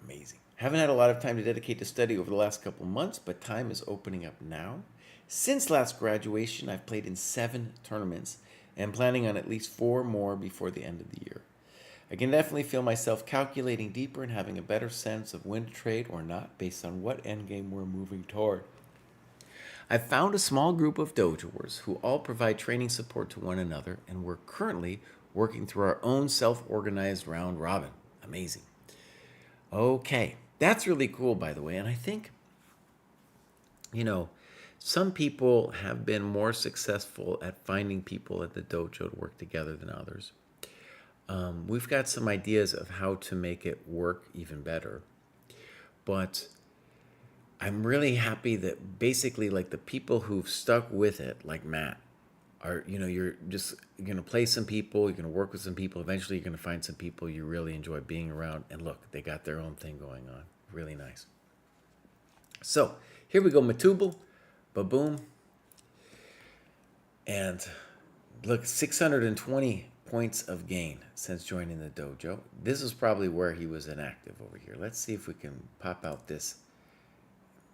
[SPEAKER 3] Amazing. Haven't had a lot of time to dedicate to study over the last couple months, but time is opening up now. Since last graduation, I've played in 7 tournaments, and planning on at least 4 more before the end of the year. I can definitely feel myself calculating deeper and having a better sense of when to trade or not based on what endgame we're moving toward. I've found a small group of dojoers who all provide training support to one another, and we're currently working through our own self-organized round robin. Amazing. Okay, that's really cool, by the way, and I think, some people have been more successful at finding people at the dojo to work together than others. We've got some ideas of how to make it work even better. But I'm really happy that basically like the people who've stuck with it, like Matt, are, you're going to play some people, you're going to work with some people. Eventually you're going to find some people you really enjoy being around. And look, they got their own thing going on. Really nice. So here we go, Matubal, ba-boom. And look, 620 points of gain since joining the dojo. This is probably where he was inactive over here. Let's see if we can pop out this.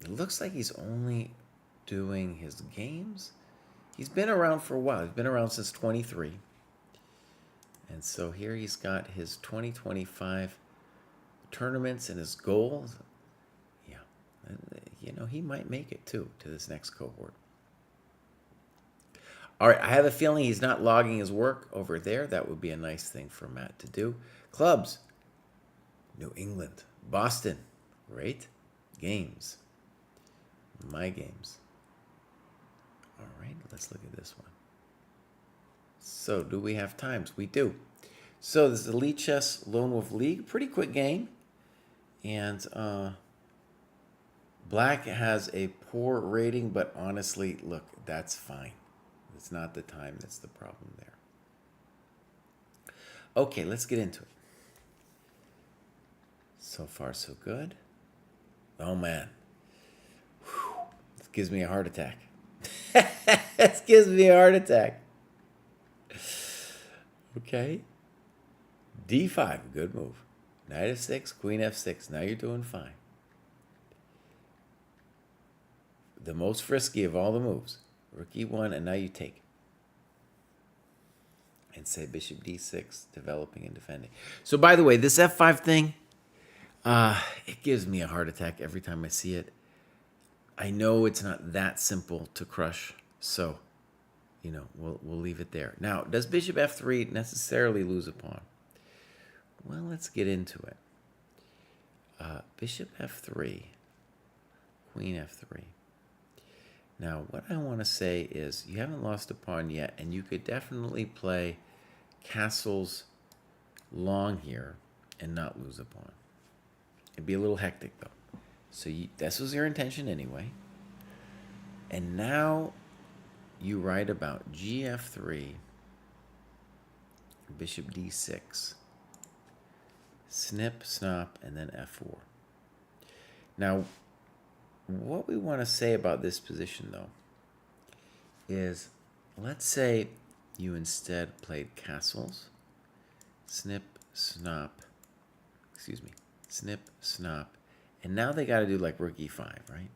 [SPEAKER 3] It looks like he's only doing his games. He's been around for a while. He's been around since 23. And so here he's got his 2025 tournaments and his goals. Yeah. He might make it too to this next cohort. All right, I have a feeling he's not logging his work over there. That would be a nice thing for Matt to do. Clubs. New England. Boston. Great. Games. My games. All right, let's look at this one. So, do we have times? We do. So, this is the Elite Chess Lone Wolf League. Pretty quick game. And Black has a poor rating, but honestly, look, that's fine. It's not the time that's the problem there. Okay, let's get into it. So far, so good. Oh, man. Whew. This gives me a heart attack. This gives me a heart attack. Okay. D5, good move. Knight f6, queen f6. Now you're doing fine. The most frisky of all the moves. Rook e1, and now you take. And say bishop d6, developing and defending. So by the way, this f5 thing, it gives me a heart attack every time I see it. I know it's not that simple to crush, so, we'll leave it there. Now, does bishop f3 necessarily lose a pawn? Well, let's get into it. Bishop f3, queen f3. Now, what I want to say is you haven't lost a pawn yet, and you could definitely play castles long here and not lose a pawn. It'd be a little hectic, though. So this was your intention anyway. And now you write about gf3, bishop d6, snip, snop, and then f4. Now, what we want to say about this position, though, is let's say you instead played castles, snip, snop, snip, snop, and now they got to do like rook e5, right?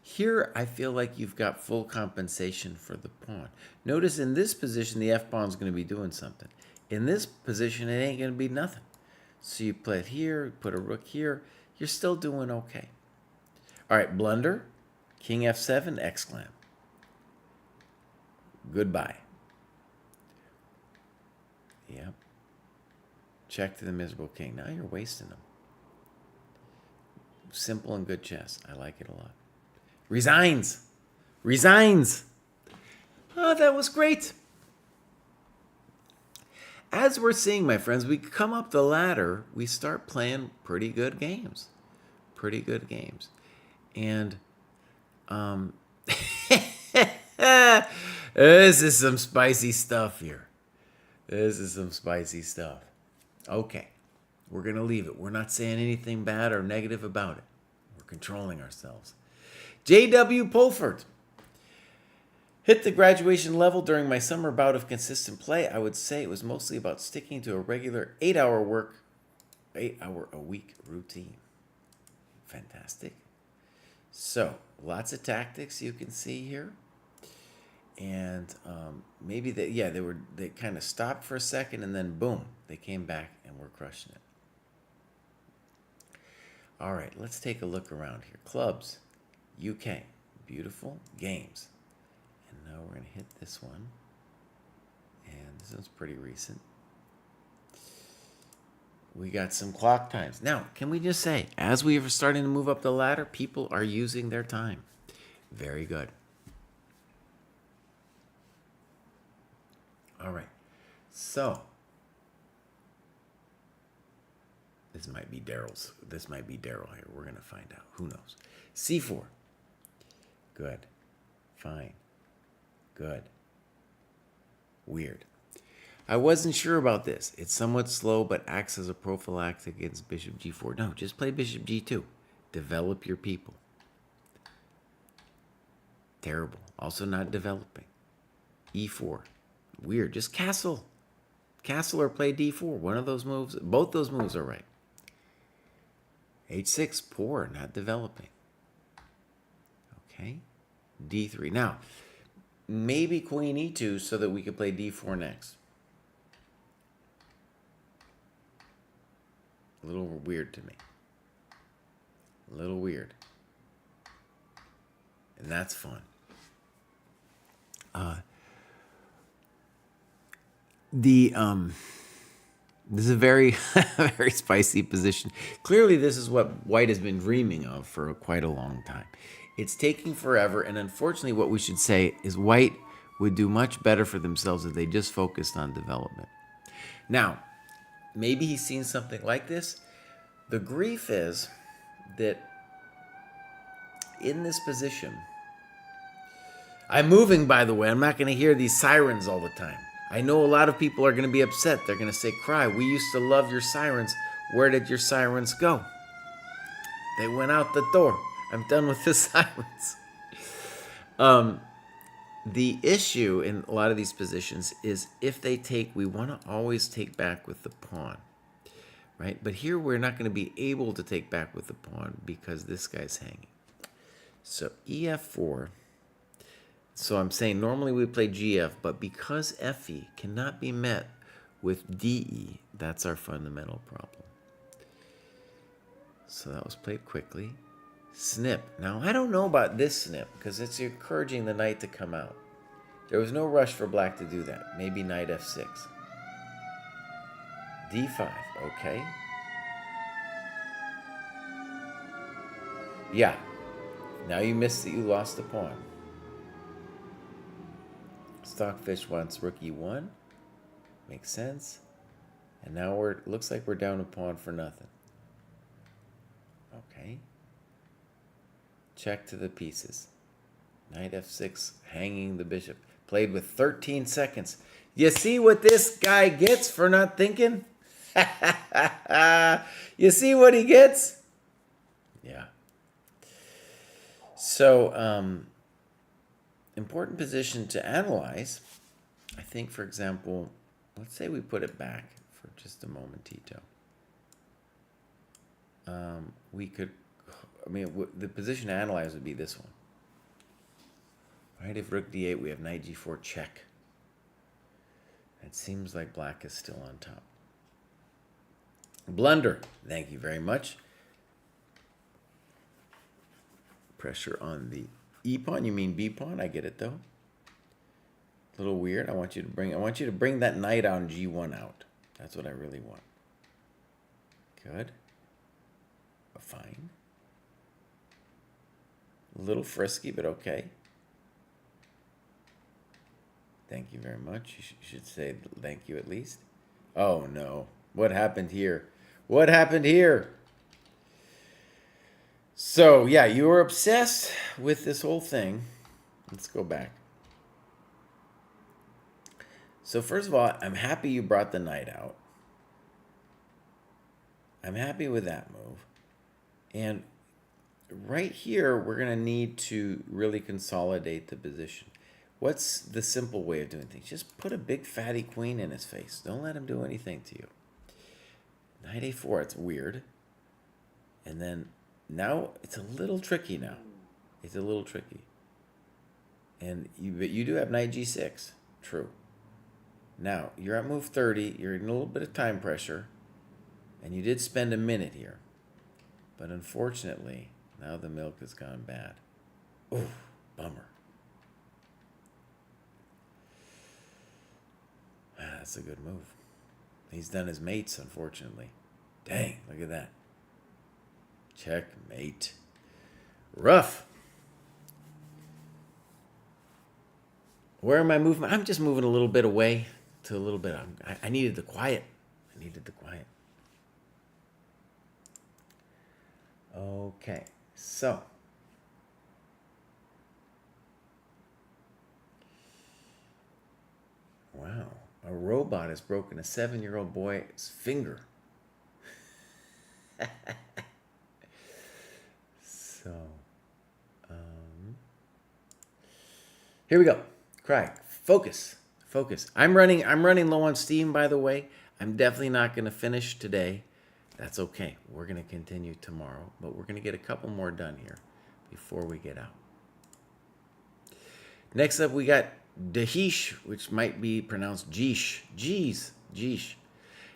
[SPEAKER 3] Here, I feel like you've got full compensation for the pawn. Notice in this position, the f-pawn is going to be doing something. In this position, it ain't going to be nothing. So you play it here, put a rook here, you're still doing okay. All right, blunder, king f7, exclam. Goodbye. Yep. Check to the miserable king. Now you're wasting them. Simple and good chess. I like it a lot. Resigns. Resigns. Oh, that was great. As we're seeing, my friends, we come up the ladder, we start playing pretty good games. Pretty good games. And this is some spicy stuff here. This is some spicy stuff. Okay, we're going to leave it. We're not saying anything bad or negative about it. We're controlling ourselves. J.W. Pulford. Hit the graduation level during my summer bout of consistent play. I would say it was mostly about sticking to a regular 8-hour-a-week routine. Fantastic. So, lots of tactics you can see here. And maybe they kind of stopped for a second and then boom, they came back and we're crushing it. All right, let's take a look around here. Clubs, UK, beautiful games. And now we're going to hit this one. And this one's pretty recent. We got some clock times. Now, can we just say, as we are starting to move up the ladder, people are using their time. Very good. All right. So, this might be Daryl's. This might be Daryl here. We're going to find out. Who knows? C4. Good. Fine. Good. Weird. I wasn't sure about this. It's somewhat slow, but acts as a prophylactic against bishop g4. No, just play bishop g2. Develop your people. Terrible. Also not developing. e4. Weird. Just castle. Castle or play d4. One of those moves. Both those moves are right. h6. Poor. Not developing. Okay. d3. Now, maybe queen e2 so that we could play d4 next. A little weird to me. A little weird. And that's fun. This is a very, very spicy position. Clearly, this is what White has been dreaming of for quite a long time. It's taking forever, and unfortunately, what we should say is White would do much better for themselves if they just focused on development. Now, maybe he's seen something like this. The grief is that in this position, I'm moving, by the way. I'm not going to hear these sirens all the time. I know a lot of people are going to be upset. They're going to say, Cry, we used to love your sirens. Where did your sirens go? They went out the door. I'm done with the sirens. The issue in a lot of these positions is if they take, we want to always take back with the pawn. right? But here we're not going to be able to take back with the pawn because this guy's hanging. So ef4. So I'm saying normally we play gf, but because fe cannot be met with de, that's our fundamental problem. So that was played quickly. Snip. Now I don't know about this snip because it's encouraging the knight to come out. There was no rush for black to do that. Maybe knight f6. d5. Okay. Yeah. Now you missed it. You lost the pawn. Stockfish wants rook e1. Makes sense. And now looks like we're down a pawn for nothing. Okay. Check to the pieces. Knight f6, hanging the bishop. Played with 13 seconds. You see what this guy gets for not thinking? You see what he gets? Yeah. So, important position to analyze. I think, for example, let's say we put it back for just a momentito. We could, the position to analyze would be this one. Right, if rook d8, we have knight g4 check. It seems like black is still on top. Blunder. Thank you very much. Pressure on the e pawn. You mean b pawn? I get it though. A little weird. I want you to bring that knight on g1 out. That's what I really want. Good. Fine. A little frisky, but okay. Thank you very much. You should say thank you at least. Oh no. What happened here? What happened here? So, yeah, you were obsessed with this whole thing. Let's go back. So, first of all, I'm happy you brought the knight out. I'm happy with that move. And right here, we're going to need to really consolidate the position. What's the simple way of doing things? Just put a big fatty queen in his face. Don't let him do anything to you. Knight a4, it's weird. And then now it's a little tricky now. It's a little tricky. And you do have knight g6. True. Now, you're at move 30. You're in a little bit of time pressure. And you did spend a minute here. But unfortunately, now the milk has gone bad. Ooh, bummer. That's a good move. He's done his mates, unfortunately. Dang, look at that. Checkmate. Rough. Where am I moving? I'm just moving a little bit away to a little bit. I needed the quiet. I needed the quiet. Okay, so. Wow. A robot has broken a 7-year-old boy's finger. So, here we go. Craig, focus. I'm running low on steam, by the way. I'm definitely not going to finish today. That's okay. We're going to continue tomorrow, but we're going to get a couple more done here before we get out. Next up, we got Dahish, which might be pronounced Jeesh. Jeesh.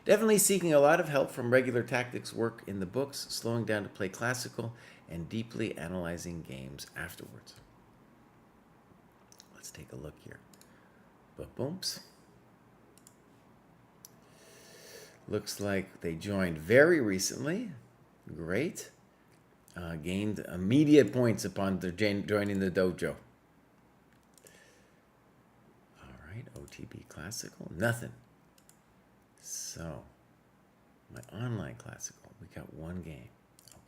[SPEAKER 3] Definitely seeking a lot of help from regular tactics work in the books, slowing down to play classical, and deeply analyzing games afterwards. Let's take a look here. Boomps. Looks like they joined very recently. Great. Gained immediate points upon their joining the dojo. OTB Classical, nothing. So, my online classical, we got one game.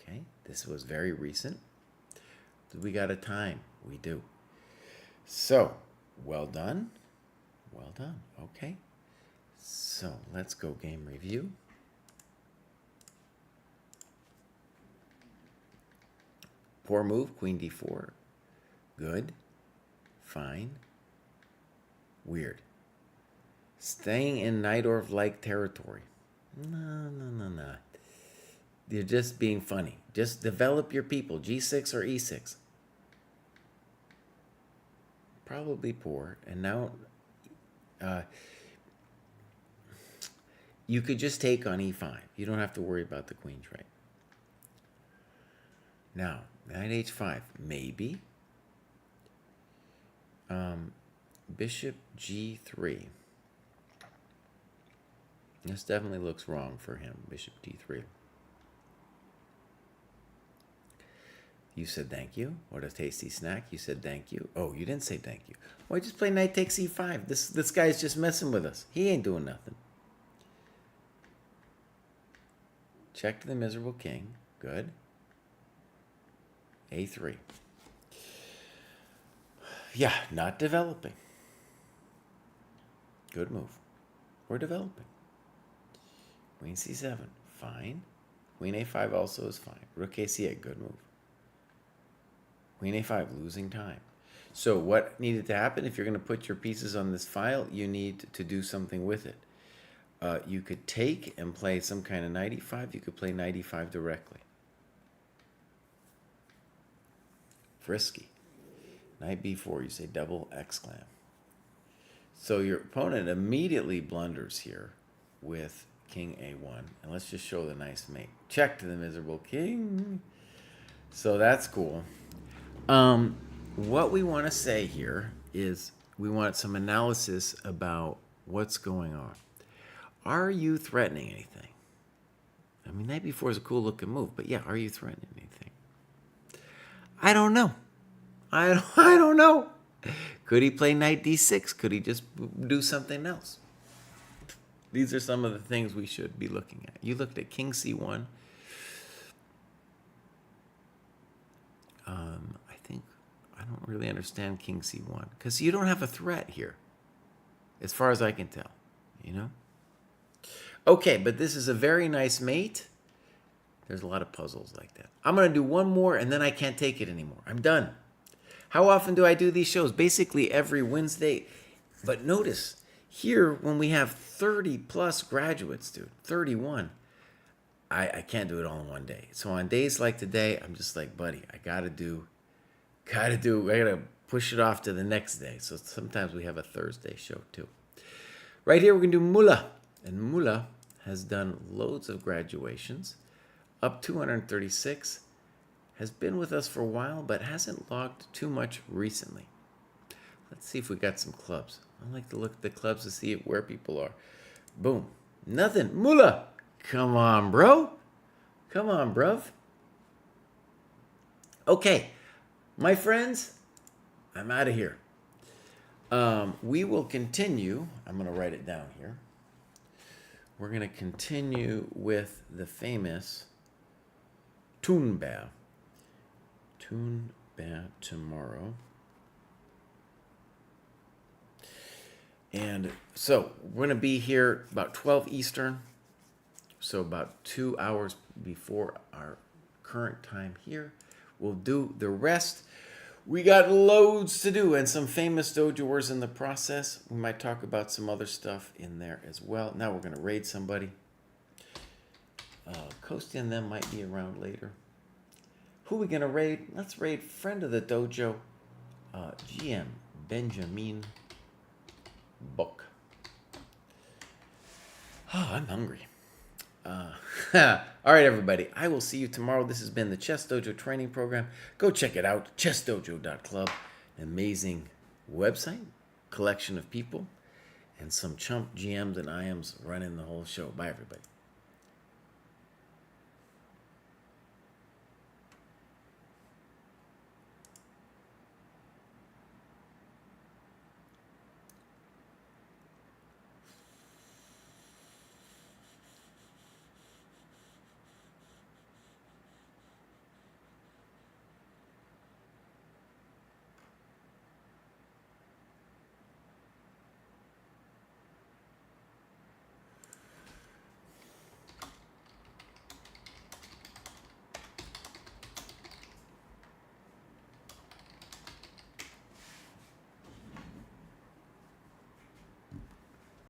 [SPEAKER 3] Okay, this was very recent. Do we got a time? We do. So, well done. Well done. Okay. So, let's go game review. Poor move, queen d4. Good. Fine. Weird. Staying in Najdorf-like territory. No. You're just being funny. Just develop your people. G6 or E6. Probably poor. And now you could just take on E5. You don't have to worry about the queen's right. Now, knight H5. Maybe. Bishop G3. This definitely looks wrong for him. Bishop D3. You said thank you. What a tasty snack. You said thank you. Oh, you didn't say thank you. Why just play knight takes E5? This guy's just messing with us. He ain't doing nothing. Check to the miserable king. Good. A3. Yeah, not developing. Good move. We're developing. Queen C7. Fine. Queen A5 also is fine. Rook AC8. Good move. Queen A5, losing time. So what needed to happen? If you're going to put your pieces on this file, you need to do something with it. You could take and play some kind of knight E5. You could play knight E5 directly. Frisky. Knight B4, you say double exclam. So your opponent immediately blunders here with king A1. And let's just show the nice mate. Check to the miserable king. So that's cool. What we want to say here is we want some analysis about what's going on. Are you threatening anything? I mean, knight b4 is a cool looking move, but yeah, are you threatening anything? I don't know. I don't know. Could he play knight d6? Could he just do something else? These are some of the things we should be looking at. You looked at king c1. I don't really understand king c1 because you don't have a threat here, as far as I can tell, you know? Okay, but this is a very nice mate. There's a lot of puzzles like that. I'm going to do one more, and then I can't take it anymore. I'm done. How often do I do these shows? Basically every Wednesday. But notice, here, when we have 30-plus graduates, dude, 31, I can't do it all in one day. So on days like today, I'm just like, buddy, I got to push it off to the next day. So sometimes we have a Thursday show, too. Right here, we're going to do Mullah. And Mullah has done loads of graduations, up 236, has been with us for a while, but hasn't logged too much recently. Let's see if we got some clubs. I like to look at the clubs to see where people are. Boom. Nothing. Mullah. Come on, bro. Come on, bruv. Okay. My friends, I'm out of here. We will continue. I'm going to write it down here. We're going to continue with the famous Tunbär. Tunbär tomorrow. And so we're going to be here about 12 Eastern. So about 2 hours before our current time here. We'll do the rest. We got loads to do and some famous dojoers in the process. We might talk about some other stuff in there as well. Now we're going to raid somebody. Kosti and them might be around later. Who are we going to raid? Let's raid friend of the dojo, GM Benjamin Book. Oh, I'm hungry. All right, everybody. I will see you tomorrow. This has been the ChessDojo Training Program. Go check it out. ChessDojo.club. An amazing website, collection of people, and some chump GMs and IMs running the whole show. Bye, everybody.